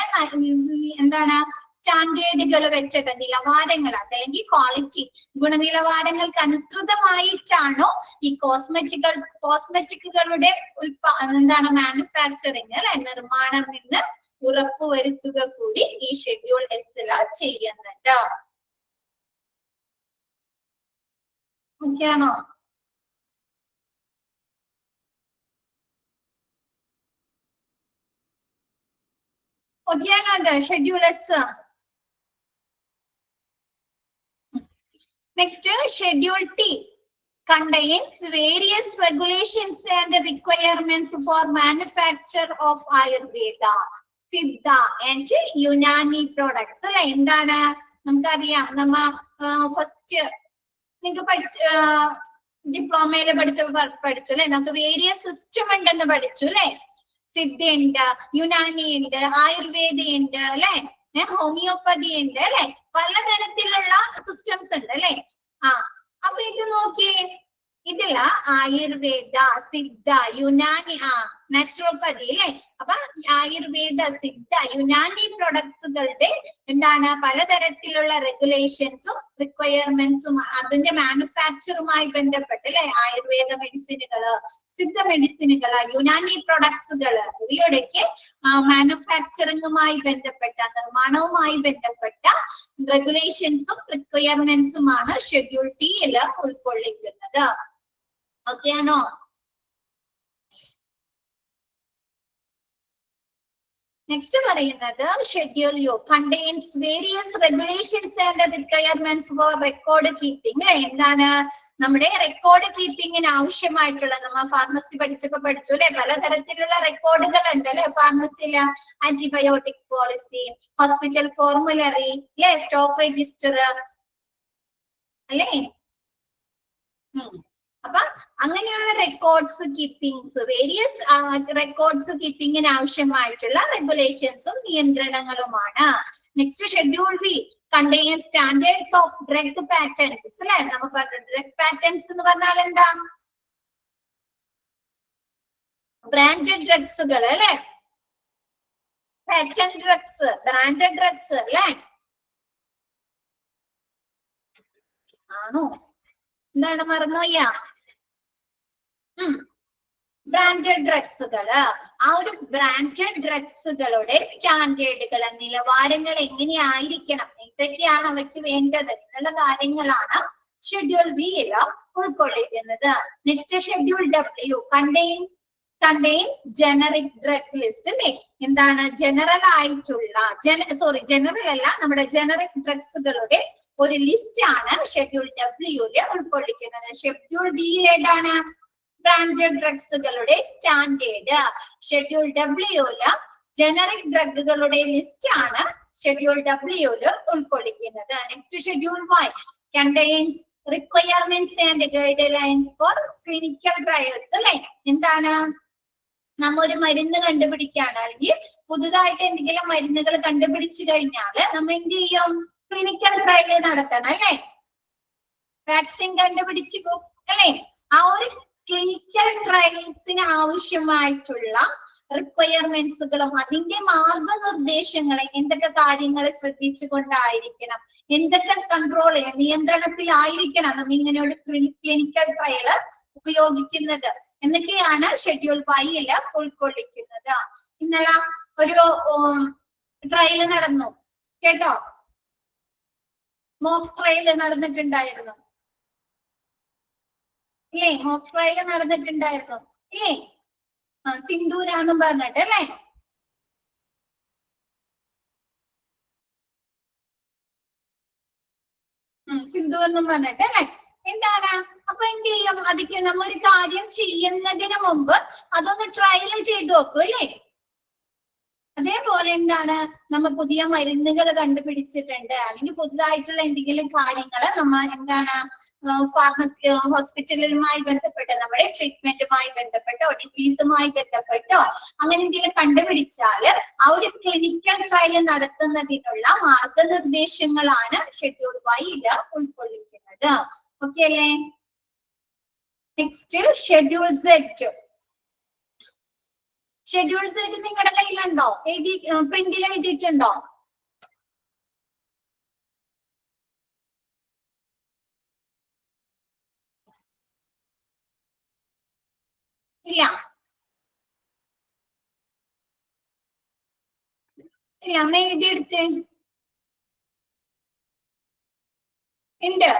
എന്താണ് സ്റ്റാൻഡേർഡുകൾ വെച്ചിട്ട് നിലവാരങ്ങൾ അല്ലെങ്കിൽ ക്വാളിറ്റി ഗുണനിലവാരങ്ങൾക്ക് അനുസൃതമായിട്ടാണോ ഈ കോസ്മെറ്റിക്കുകളുടെ എന്താണ് മാനുഫാക്ചറിങ് അല്ലെ, നിർമ്മാണം എന്ന് ഉറപ്പുവരുത്തുക കൂടി ഈ ഷെഡ്യൂൾ എസ് ചെയ്യുന്നുണ്ട്. ഓക്കെയാണോ? ഓക്കെയാണോ schedule S? Next schedule T contains various regulations and requirements for manufacture of Ayurveda. Siddha and Unani products അല്ലെ. എന്താണ് നമുക്കറിയാം, നമ്മ ഫസ്റ്റ് നിങ്ങൾക്ക് ഡിപ്ലോമയില് പഠിച്ചു അല്ലെ. നമുക്ക് വേരിയസ് സിസ്റ്റം ഉണ്ടെന്ന് പഠിച്ചു അല്ലെ. സിദ്ധ ഉണ്ട്, യുനാനി ഉണ്ട്, ആയുർവേദ ഉണ്ട് അല്ലെ, ഹോമിയോപ്പതി ഉണ്ട് അല്ലെ. പലതരത്തിലുള്ള സിസ്റ്റംസ് ഉണ്ട് അല്ലെ. അപ്പൊ ഇത് നോക്കിയേ, ഇതില ആയുർവേദ, സിദ്ധ, യുനാനി, നാച്ചുറോപ്പതി അല്ലെ. അപ്പൊ ആയുർവേദ, സിദ്ധ, യുനാനി പ്രൊഡക്ട്സുകളുടെ എന്താണ് പലതരത്തിലുള്ള റെഗുലേഷൻസും റിക്വയർമെന്റ്സും അതിന്റെ മാനുഫാക്ചറുമായി ബന്ധപ്പെട്ട് അല്ലെ. ആയുർവേദ മെഡിസിനുകള്, സിദ്ധ മെഡിസിനുകള്, യുനാനി പ്രൊഡക്ട്സുകള് ഇവയുടെയൊക്കെ മാനുഫാക്ചറിങ്ങുമായി ബന്ധപ്പെട്ട, നിർമ്മാണവുമായി ബന്ധപ്പെട്ട റെഗുലേഷൻസും റിക്വയർമെന്റ്സുമാണ് ഷെഡ്യൂൾ ടിയിൽ ഉൾക്കൊള്ളിക്കുന്നത്. ഓക്കെ ആണോ? നെക്സ്റ്റ് പറയുന്നത് schedule U contains various regulations and requirements for record keeping. എന്താണ് നമ്മുടെ റെക്കോർഡ് കീപ്പിങ്ങിന് ആവശ്യമായിട്ടുള്ള, നമ്മൾ ഫാർമസി പഠിച്ചപ്പോ പഠിച്ചു അല്ലെ, പലതരത്തിലുള്ള റെക്കോർഡുകൾ ഉണ്ട് അല്ലെ ഫാർമസിയില്. ആന്റിബയോട്ടിക് പോളിസി, ഹോസ്പിറ്റൽ ഫോർമുലറി അല്ലെ, സ്റ്റോക്ക് രജിസ്റ്റർ അല്ലെ. അപ്പൊ അങ്ങനെയുള്ള റെക്കോർഡ്സ് കീപ്പിംഗ്സ്, വേരിയസ് റെക്കോർഡ്സ് കീപ്പിങ്ങിന് ആവശ്യമായിട്ടുള്ള റെഗുലേഷൻസും നിയന്ത്രണങ്ങളുമാണ്. Next schedule B contains standards of drug patterns അല്ലെ. നമുക്ക് ഡ്രഗ് പാറ്റേൺസ് എന്ന് പറഞ്ഞാൽ എന്താ? ബ്രാൻഡഡ് ഡ്രഗ്സുകൾ അല്ലെ, പാറ്റന്റ് ഡ്രഗ്സ്, ബ്രാൻഡഡ് ഡ്രഗ്സ് അല്ലെ. ആണോ? എന്താണ് മറന്നുപോയ? ബ്രാൻഡഡ് ഡ്രഗ്സുകള്. ആ ഒരു ബ്രാൻഡഡ് ഡ്രഗ്സുകളുടെ സ്റ്റാൻഡേർഡുകൾ, നിലവാരങ്ങൾ എങ്ങനെയായിരിക്കണം, എന്തൊക്കെയാണ് അവയ്ക്ക് വേണ്ടത് എന്നുള്ള കാര്യങ്ങളാണ് ഷെഡ്യൂൾ ബിയിൽ ഉൾക്കൊള്ളിക്കുന്നത്. Next schedule W contains generic drug list അല്ലെ. എന്താണ് ജനറൽ ആയിട്ടുള്ള, ജനറൽ അല്ല, നമ്മുടെ ജനറിക് ഡ്രഗ്സുകളുടെ ഒരു ലിസ്റ്റ് ആണ് ഷെഡ്യൂൾ ഡബ്ല്യൂല് ഉൾക്കൊള്ളിക്കുന്നത്. ഷെഡ്യൂൾ ബിയിൽ ഏതാണ്? ബ്രാൻഡഡ് ഡ്രഗ്സുകളുടെ സ്റ്റാൻഡേർഡ്. ഷെഡ്യൂൾ ഡബ്ല്യൂല് ജനറിക് ഡ്രഗുകളുടെ ലിസ്റ്റ് ആണ് ഷെഡ്യൂൾ ഡബ്ല്യൂല് ഉൾക്കൊള്ളിക്കുന്നത്. Next schedule Y contains requirements and guidelines for clinical trials അല്ലെ. എന്താണ് നമ്മ ഒരു മരുന്ന് കണ്ടുപിടിക്കുകയാണ്, അല്ലെങ്കിൽ പുതുതായിട്ട് എന്തെങ്കിലും മരുന്നുകൾ കണ്ടുപിടിച്ചു കഴിഞ്ഞാല് നമ്മ എന്ത് ചെയ്യും? ക്ലിനിക്കൽ ട്രയൽ നടത്തണം അല്ലെ. വാക്സിൻ കണ്ടുപിടിച്ചു അല്ലെ. ആ ഒരു ക്ലിനിക്കൽ ട്രയൽസിന് ആവശ്യമായിട്ടുള്ള റിക്വയർമെന്റ്സുകളും അതിന്റെ മാർഗനിർദ്ദേശങ്ങളെ എന്തൊക്കെ കാര്യങ്ങൾ ശ്രദ്ധിച്ചുകൊണ്ടായിരിക്കണം, എന്തൊക്കെ കൺട്രോൾ നിയന്ത്രണത്തിലായിരിക്കണം നമ്മ ഇങ്ങനെ ഒരു ക്ലിനിക്കൽ ട്രയൽ ഉപയോഗിക്കുന്നത് എന്നൊക്കെയാണ് ഷെഡ്യൂൾ വൈയിൽ ഉൾക്കൊള്ളിക്കുന്നത്. ഇന്നലെ ഒരു ട്രയൽ നടന്നു കേട്ടോ, മോക്ക് ട്രയൽ നടന്നിട്ടുണ്ടായിരുന്നു ഇല്ലേ? മോക്ക് ട്രയൽ നടന്നിട്ടുണ്ടായിരുന്നു ഇല്ലേ? സിന്ദൂരാന്നും പറഞ്ഞിട്ട് അല്ലേ? സിന്ധു എന്നും പറഞ്ഞിട്ട് അല്ലെ. എന്താണ് അപ്പൊ എന്ത് ചെയ്യും? അതിക്ക് നമ്മ ഒരു കാര്യം ചെയ്യുന്നതിന് മുമ്പ് അതൊന്ന് ട്രയൽ ചെയ്ത് നോക്കും അല്ലേ? അതേപോലെ എന്താണ് നമ്മ പുതിയ മരുന്നുകൾ കണ്ടുപിടിച്ചിട്ടുണ്ട്, അല്ലെങ്കിൽ പുതുതായിട്ടുള്ള എന്തെങ്കിലും കാര്യങ്ങൾ നമ്മ എന്താണ് ഫാർമസി ഹോസ്പിറ്റലുമായി ബന്ധപ്പെട്ട് നമ്മുടെ ട്രീറ്റ്മെന്റുമായി ബന്ധപ്പെട്ടോ ഡിസീസുമായി ബന്ധപ്പെട്ടോ അങ്ങനെ എന്തെങ്കിലും കണ്ടുപിടിച്ചാല് ആ ഒരു ക്ലിനിക്കൽ ട്രയൽ നടത്തുന്നതിനുള്ള മാർഗനിർദ്ദേശങ്ങളാണ് ഷെഡ്യൂൾ വൈയിൽ ഉൾക്കൊള്ളിക്കുന്നത്. ഓക്കെ അല്ലേ? Next schedule set. Schedule set നിങ്ങളുടെ കയ്യിലുണ്ടോ? പ്രിന്റിൽ എഴുതിയിട്ടുണ്ടോ? ഇല്ല ഇല്ല, അമ്മ എഴുതിയെടുത്തേ. ഉണ്ട്.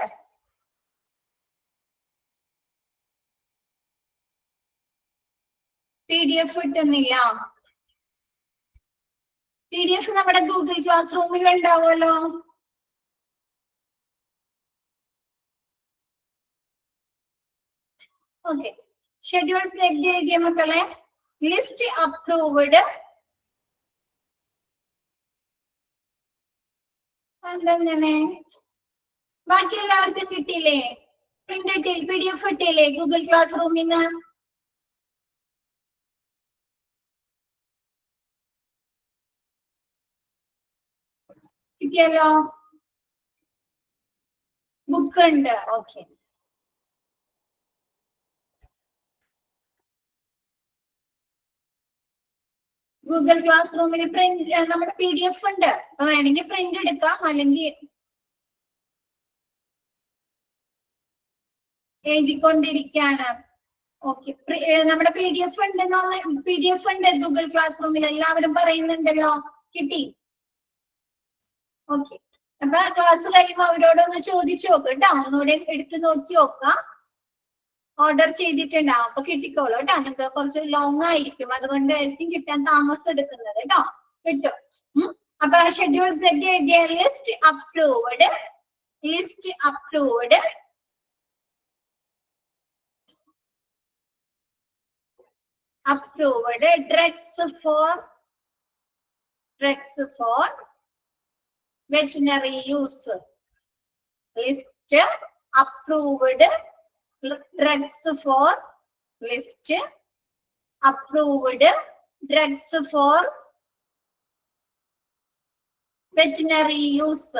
PDF കിട്ടുന്നില്ല. PDF നമ്മുടെ ഗൂഗിൾ ക്ലാസ് റൂമിൽ ഉണ്ടാവുമല്ലോ. ഓക്കെ, ഷെഡ്യൂൾ സെറ്റ് എഴുതിയ മക്കളെ. ലിസ്റ്റ് അപ്രൂവ്ഡ് എന്തെങ്ങനെ ബാക്കി എല്ലാവർക്കും കിട്ടിയില്ലേ? പ്രിന്റ് PDF ഇട്ടില്ലേ ഗൂഗിൾ ക്ലാസ് റൂമിന്ന്? കിട്ടിയല്ലോ, ബുക്ക് ഉണ്ട്. ഓക്കെ, ഗൂഗിൾ ക്ലാസ് റൂമിൽ പ്രിന്റ് നമ്മുടെ PDF ഉണ്ട്. അപ്പൊ വേണമെങ്കിൽ പ്രിന്റ് എടുക്കാം, അല്ലെങ്കിൽ എഴുതിക്കൊണ്ടിരിക്കുകയാണ്. ഓക്കെ, നമ്മുടെ PDF ഉണ്ട്, PDF ഉണ്ട് ഗൂഗിൾ ക്ലാസ് റൂമിൽ. എല്ലാവരും പറയുന്നുണ്ടല്ലോ, കിട്ടി. ഓക്കെ, അപ്പൊ ക്ലാസ് കഴിയുമ്പോ അവരോടൊന്ന് ചോദിച്ചു നോക്ക് കേട്ടോ, ഒന്നുകൂടെ എടുത്ത് നോക്കി നോക്കാം. ഓർഡർ ചെയ്തിട്ടുണ്ടാവും, അപ്പൊ കിട്ടിക്കോളൂ കേട്ടോ. നിങ്ങൾക്ക് കുറച്ച് ലോങ് ആയിരിക്കും, അതുകൊണ്ടായിരിക്കും കിട്ടാൻ താമസം എടുക്കുന്നത് കേട്ടോ. കിട്ടും. അപ്പൊ ഷെഡ്യൂൾ സെറ്റ് എഴുതിയ list approved, list approved, approved drugs for veterinary use. List approved drugs for, list approved drugs for veterinary use.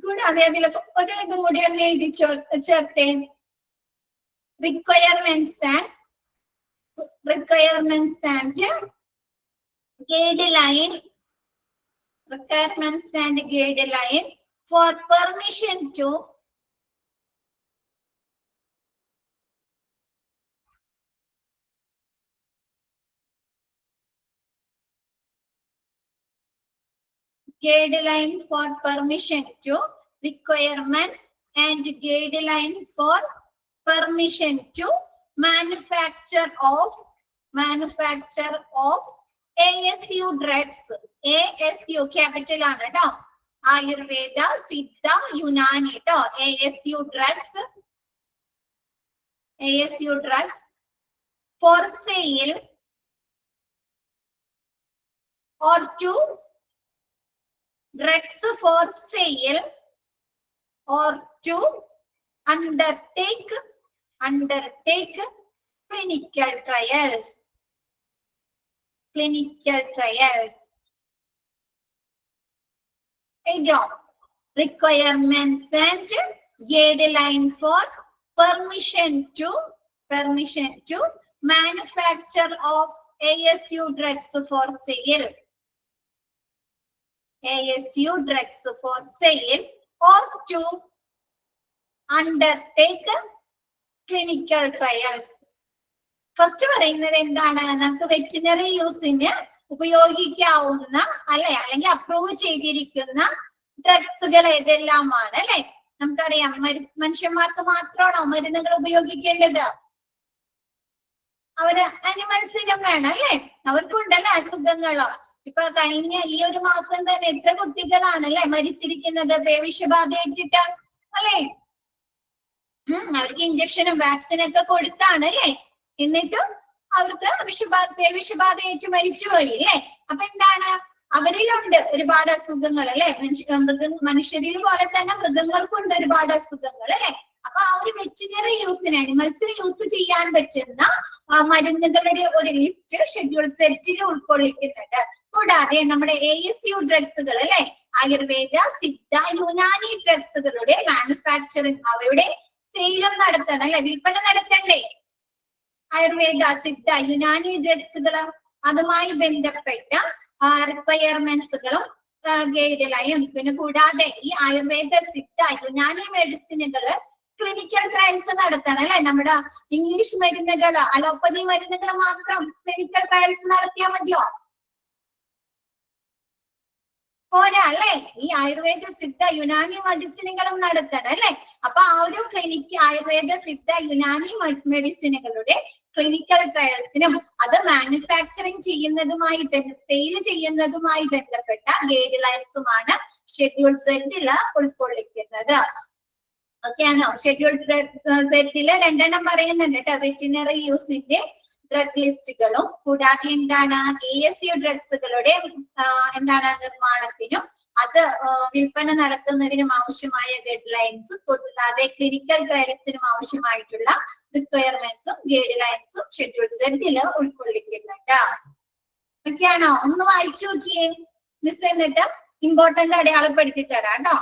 കൂടാതെ അതിൽ ഒരു ഇതും കൂടി ഒന്ന് എഴുതി ചേർത്തേ. requirements and guideline, requirements and guideline for permission to guideline for permission to, requirements and guideline for permission to manufacture of ASU drugs. ASU capital ആണ് കേട്ടോ. ആയുർവേദ, സിദ്ധ, യുനാനി കേട്ടോ. ASU drugs for sale or to, drugs for sale or to undertake clinical trials. Again, requirements and guideline for permission to manufacture of ASU drugs for sale. ASU drugs for sale or to undertake clinical trials. First പറയുന്നത് എന്താണ്? നമുക്ക് veterinary യൂസിന് ഉപയോഗിക്കാവുന്ന അല്ലെങ്കിൽ approve ചെയ്തിരിക്കുന്ന ഡ്രഗ്സുകൾ ഏതെല്ലാമാണ് അല്ലെ? നമുക്കറിയാം, മനുഷ്യന്മാർക്ക് മാത്രമാണോ മരുന്നുകൾ ഉപയോഗിക്കേണ്ടത്? അവര് അനിമൽസിനും വേണം അല്ലെ? അവർക്കുണ്ടല്ലോ അസുഖങ്ങളോ. ഇപ്പൊ കഴിഞ്ഞ ഈ ഒരു മാസം തന്നെ എത്ര കുട്ടികളാണ് അല്ലെ മരിച്ചിരിക്കുന്നത് പേവിഷബാധയേറ്റിട്ട് അല്ലെ? അവർക്ക് ഇഞ്ചക്ഷനും വാക്സിനൊക്കെ കൊടുത്താണ് അല്ലെ? എന്നിട്ടും അവർക്ക് പേവിഷബാധയേറ്റ് മരിച്ചുപോയി അല്ലെ? അപ്പൊ എന്താണ്, അവരിലുണ്ട് ഒരുപാട് അസുഖങ്ങൾ അല്ലെ? മനുഷ്യരിൽ പോലെ തന്നെ മൃഗങ്ങൾക്കുണ്ട് ഒരുപാട് അസുഖങ്ങൾ അല്ലെ? അപ്പൊ ആ ഒരു വെറ്റിനറി യൂസിന്, അനിമൽസിന് യൂസ് ചെയ്യാൻ പറ്റുന്ന മരുന്നുകളുടെ ഒരു ലിസ്റ്റ് ഷെഡ്യൂൾ സെറ്റിൽ ഉൾക്കൊള്ളിക്കുന്നുണ്ട്. കൂടാതെ നമ്മുടെ ASU ഡ്രഗ്സുകൾ അല്ലെ, ആയുർവേദ, സിദ്ധ, യുനാനി ഡ്രഗ്സുകളുടെ മാനുഫാക്ചറിങ്, അവയുടെ സെയിലും നടത്തണം അല്ലെ, വിൽപ്പന നടത്തണ്ടേ? ആയുർവേദ, സിദ്ധ, യുനാനി ഡ്രഗ്സുകൾ, അതുമായി ബന്ധപ്പെട്ട റിക്വയർമെന്റ്സുകളും ഗൈഡ് ലൈനും. പിന്നെ കൂടാതെ ഈ ആയുർവേദ, സിദ്ധ, യുനാനി മെഡിസിനുകൾ ക്ലിനിക്കൽ ട്രയൽസ് നടത്തണം അല്ലെ? നമ്മുടെ ഇംഗ്ലീഷ് മരുന്നുകൾ, അലോപ്പതി മരുന്നുകൾ മാത്രം ക്ലിനിക്കൽ ട്രയൽസ് നടത്തിയാൽ മതിയോ? പോരാ അല്ലെ? ഈ ആയുർവേദ സിദ്ധ യുനാനി മെഡിസിനുകളും നടത്തണം അല്ലെ? അപ്പൊ ആ ഒരു ആയുർവേദ സിദ്ധ യുനാനി മെഡിസിനുകളുടെ ക്ലിനിക്കൽ ട്രയൽസിനും അത് മാനുഫാക്ചറിങ് ചെയ്യുന്നതുമായി സെയിൽ ചെയ്യുന്നതുമായി ബന്ധപ്പെട്ട ഗൈഡ് ലൈൻസുമാണ് ഷെഡ്യൂൾ സെറ്റില് ഉൾക്കൊള്ളിക്കുന്നത്. ഓക്കെ ആണോ? ഷെഡ്യൂൾ സെറ്റില് 2 പറയുന്നുണ്ട് കേട്ടോ. വെറ്റിനറി യൂസിന്റെ ഡ്രഗ് ലിസ്റ്റുകളും കൂടാതെ എന്താണ് ASU ഡ്രഗ്സുകളുടെ എന്താണ് നിർമ്മാണത്തിനും അത് വിൽപ്പന നടത്തുന്നതിനും ആവശ്യമായ ഗൈഡ് ലൈൻസും കൂടാതെ ക്ലിനിക്കൽ ട്രയൽസിനും ആവശ്യമായിട്ടുള്ള റിക്വയർമെന്റ്സും ഗൈഡ് ലൈൻസും ഷെഡ്യൂൾ സെറ്റില് ഉൾക്കൊള്ളിക്കുന്നുണ്ട്. ഓക്കെ ആണോ? ഒന്ന് വായിച്ചു നോക്കിയേ മിസ്, എന്നിട്ട് ഇമ്പോർട്ടന്റ് അടയാളപ്പെടുത്തി തരാം കേട്ടോ.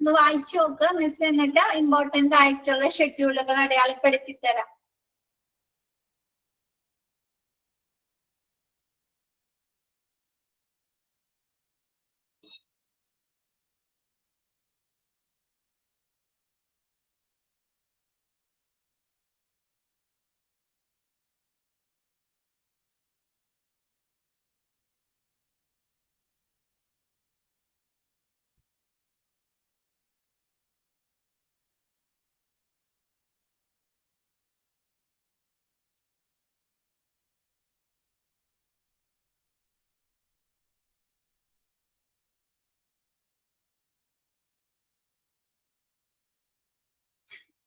ഒന്ന് വായിച്ചു നോക്ക് മിസ്, എന്നിട്ട് ഇമ്പോർട്ടന്റ് ആയിട്ടുള്ള ഷെഡ്യൂളുകൾ അടയാളപ്പെടുത്തി തരാം.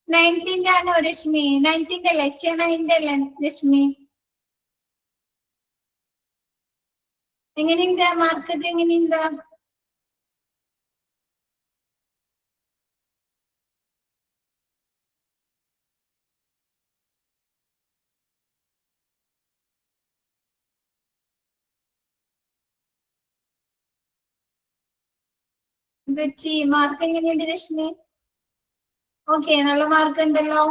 നയൻറ്റീൻ്റെ ആണോ രശ്മി? 19th അല്ലേ? 9th അല്ലേ രശ്മി? എങ്ങനെയുണ്ട് മാർക്കൊക്കെ? എങ്ങനെയുണ്ട്? മാർക്ക് എങ്ങനെയുണ്ട് രശ്മി? ഓക്കെ, നല്ല മാർക്ക് ഉണ്ടല്ലോ.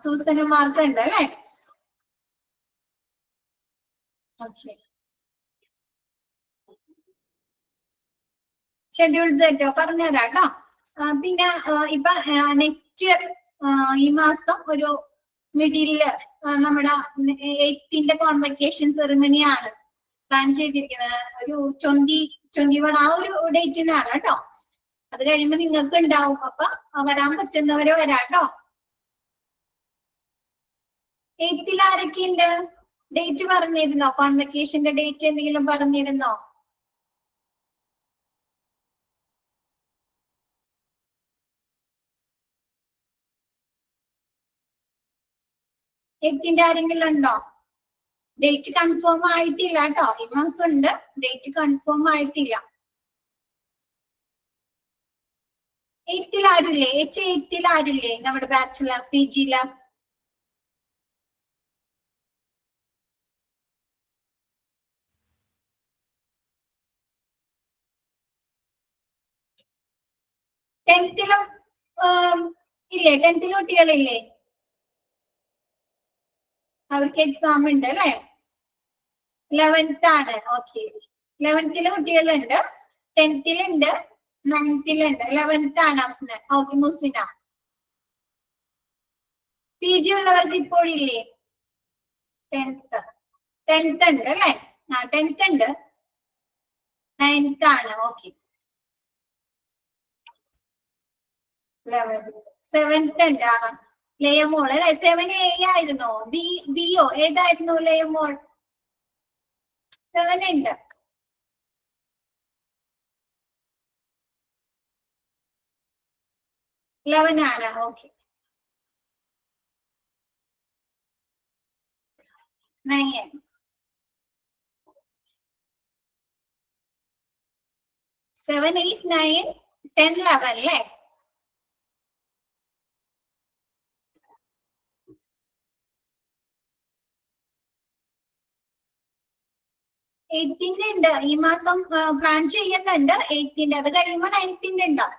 സൂസന് മാർക്ക് ഉണ്ട് അല്ലേ? ഓക്കെ, ഷെഡ്യൂൾ സെറ്റോ പറഞ്ഞുതരാം കേട്ടോ. പിന്നെ ഇപ്പൊ നെക്സ്റ്റ് ഈ മാസം ഒരു മിഡില് നമ്മുടെ 8th കോൺവെക്കേഷൻ സെറിമണി ആണ് പ്ലാൻ ചെയ്തിരിക്കുന്നത്. ഒരു 21 ആ ഒരു ഡേറ്റിനാണ് കേട്ടോ. അത് കഴിയുമ്പോ നിങ്ങൾക്ക് ഉണ്ടാവും. അപ്പൊ വരാൻ പറ്റുന്നവരെ വരാം കേട്ടോ. 8th ആരൊക്കെയുണ്ട്? ഡേറ്റ് പറഞ്ഞിരുന്നോ? കോൺവെക്കേഷന്റെ ഡേറ്റ് എന്തെങ്കിലും പറഞ്ഞിരുന്നോ? എയ്ത്തിന്റെ ആരെങ്കിലും ഉണ്ടോ? ഡേറ്റ് കൺഫേം ആയിട്ടില്ല കേട്ടോ. ഈ മാസം ഉണ്ട്, ഡേറ്റ് കൺഫേം ആയിട്ടില്ല. 8th ആരുല്ലേ? 8th ആരുല്ലേ നമ്മുടെ ബാച്ചിലർ PG-ല്? ടെൻത്തിലും ഇല്ലേ? 10th കുട്ടികളില്ലേ? അവർക്ക് എക്സാം ഉണ്ട് അല്ലെ? 11th ആണ്. ഓക്കെ, 11th കുട്ടികളുണ്ട്, 10th ഉണ്ട്, 9th ഉണ്ട്, 11th ആണ് അഫ്ന. ഓക്കെ, മുസ്ലിന. PG ഉള്ളവർക്ക് ഇപ്പോഴില്ലേ? 10th ഉണ്ട് അല്ലെ? 10th ഉണ്ട്, 9th ആണ്. ഓക്കെ, 7th ഉണ്ട്. ലയമോൾ അല്ലെ? 7A ആയിരുന്നോ? ബിയോ ഏതായിരുന്നു ലയമോൾ? 7 ഉണ്ട്. 11 ആണ്. ഓക്കെ, 9. 7, 8, 9, 10, 11 അല്ലേ? എയ്റ്റീൻ്റെ ഉണ്ട് ഈ മാസം പ്ലാൻ ചെയ്യുന്നുണ്ട്. 8ന്റെ അത് കഴിയുമ്പോൾ 9ന്റെ ഉണ്ടാവും.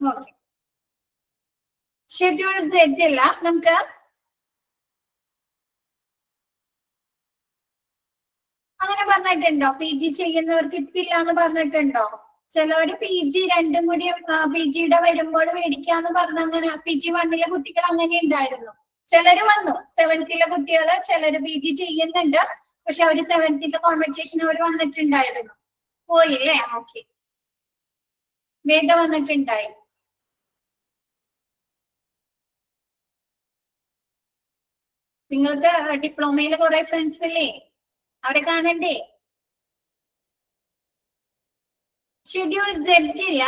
ഓക്കെ, ഷെഡ്യൂൾ സെറ്റ് ഇല്ല. നമുക്ക് അങ്ങനെ പറഞ്ഞിട്ടുണ്ടോ? പി ജി ചെയ്യുന്നവർക്ക് ഇപ്പില്ല എന്ന് പറഞ്ഞിട്ടുണ്ടോ? ചിലവര് പി ജി രണ്ടും കൂടി പി ജിയുടെ വരുമ്പോൾ മേടിക്കാന്ന് പറഞ്ഞ അങ്ങനെ പി ജി 1ലെ കുട്ടികൾ അങ്ങനെ ഉണ്ടായിരുന്നു. ചിലര് വന്നു 7th കുട്ടികള്, ചിലര് പി ജി ചെയ്യുന്നുണ്ട്. പക്ഷെ അവര് 7th കോൺവെക്കേഷൻ അവർ വന്നിട്ടുണ്ടായിരുന്നു. പോയില്ലേ? ഓക്കെ, വേഗ വന്നിട്ടുണ്ടായി. നിങ്ങൾക്ക് ഡിപ്ലോമയില് കുറെ ഫ്രണ്ട്സ് ഇല്ലേ? അവരെ കാണണ്ടേ? ഷെഡ്യൂൾ സെഡ് ഇല്ല.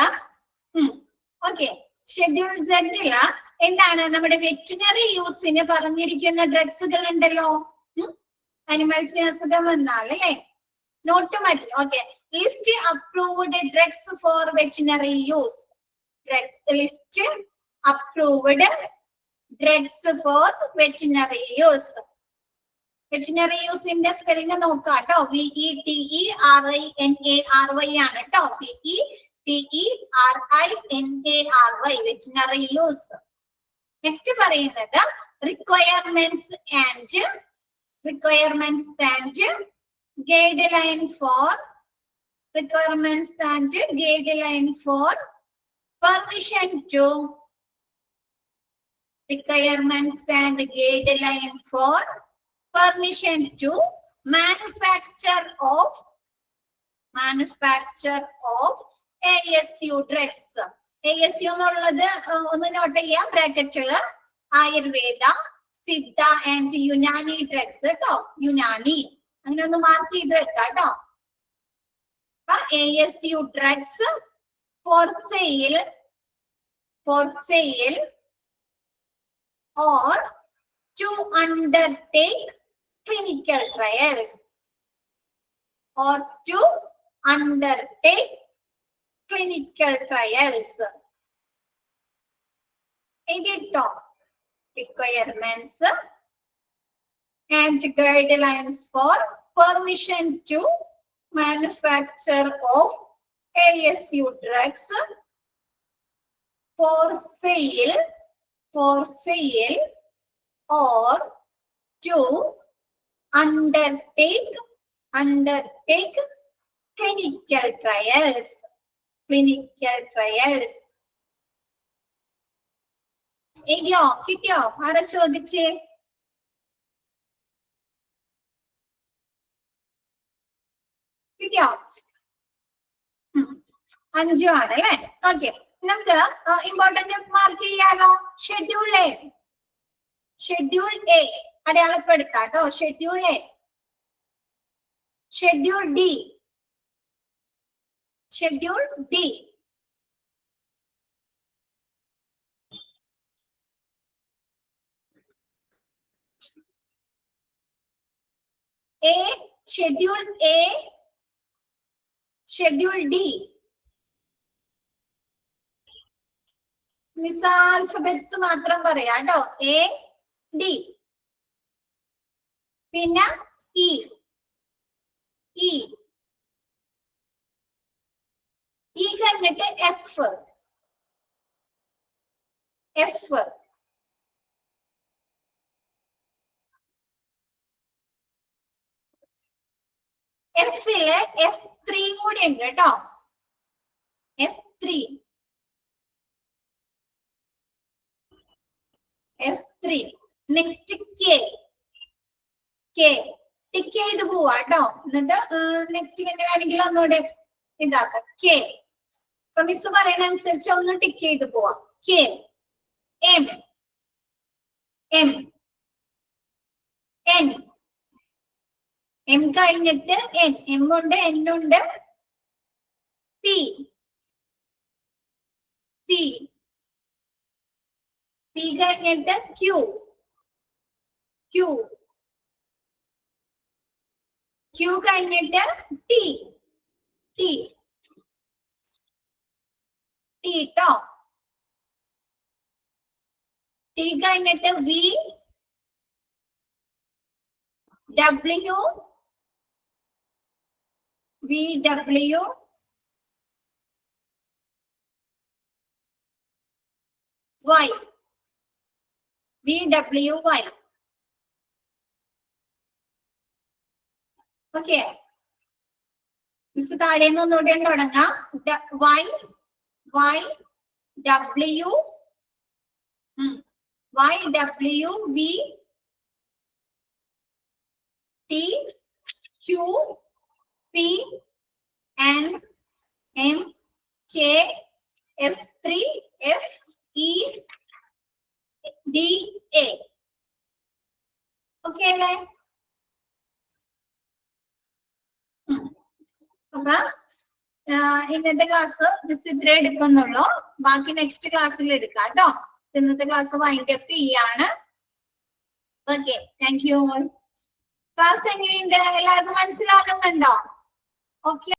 ഓക്കെ, ഷെഡ്യൂൾ സെഡ് ഇല്ല. എന്താണ് നമ്മുടെ വെറ്റിനറി യൂസിന് പറഞ്ഞിരിക്കുന്ന ഡ്രഗ്സുകൾ ഉണ്ടല്ലോ. അനിമൽസിന് അസുഖം വന്നാൽ അല്ലേ, നോട്ട് മതി. Okay, list approved drugs for veterinary use. Drugs list approved drugs for veterinary use. Veterinary യൂസിന്റെ സ്പെല്ലിംഗ് നോക്കാം കേട്ടോ. VETERINARY ആണ് കേട്ടോ. VETERINARY veterinary use. നെക്സ്റ്റ് പറയുന്നത് requirements and guideline for permission to manufacture of ASU drugs. ASU എന്നുള്ളത് ഒന്ന് note ചെയ്യാം ബ്രാക്കറ്റില്. ആയുർവേദ, സിദ്ധ ആൻഡ് യുനാനി ഡ്രഗ്സ് കേട്ടോ. യുനാനി അങ്ങനെ ഒന്ന് മാർക്ക് ചെയ്ത് വെക്കാം കേട്ടോ. ASU drugs for sale or to undertake clinical trials Edito requirements and guidelines for permission to manufacture of ASU drugs for sale or to undertake clinical trials. കിട്ടിയോ? ആരാ ചോദിച്ചേ? കിട്ടിയോ? 5 ആണ് അല്ലേ? ഓക്കെ, നമുക്ക് ഇമ്പോർട്ടന്റ് മാർക്ക് ചെയ്യാലോ. ഷെഡ്യൂൾ എ അടയാളപ്പെടുത്താം കേട്ടോ. Schedule A. Schedule D. A, schedule A, schedule D. Miss alphabets മാത്രം പറയാം കേട്ടോ. എ, ഡി, പിന്നെ ഇ. കഴിഞ്ഞിട്ട് എഫ്. എഫില് F3 കൂടി ഉണ്ട് കേട്ടോ. F3. നെക്സ്റ്റ് ടിക്ക് ചെയ്ത് പോവാ കേട്ടോ. എന്നിട്ട് നെക്സ്റ്റ് പിന്നെ വേണമെങ്കിൽ ഒന്നുകൂടെ ഇതാക്കാം. കെ. അപ്പൊ മിസ് പറയുന്ന അനുസരിച്ച് ഒന്ന് ടിക്ക് ചെയ്ത് പോവാം. കെ, എം, എം കഴിഞ്ഞിട്ട് എം ഉണ്ട്, എൻ ഉണ്ട്. പി കഴിഞ്ഞിട്ട് ക്യൂ. Q കഴിഞ്ഞിട്ട് T. T. T ട്ടോ. T കഴിഞ്ഞിട്ട് V. W. VW. Y. VWY. Okay, miss താഴെ നിന്ന് ഒന്നുകൂടെ തുടങ്ങാം. Y, Y, W, Y, W, V, T, Q, P, N, M, K, F3, F, E, D, A. Okay അല്ലേ? അപ്പൊ ഇന്നത്തെ ക്ലാസ് മിസ് ഇത്രേ എടുക്കുന്നുള്ളൂ. ബാക്കി നെക്സ്റ്റ് ക്ലാസ്സിൽ എടുക്കാം കേട്ടോ. ഇന്നത്തെ ക്ലാസ് വൈൻഡ് അപ്പ് ചെയ്യാണ്. Okay, thank you. ക്ലാസ് എങ്ങനെയുണ്ട്? എല്ലാവർക്കും മനസ്സിലാകുന്നുണ്ടോ? ഓക്കെ.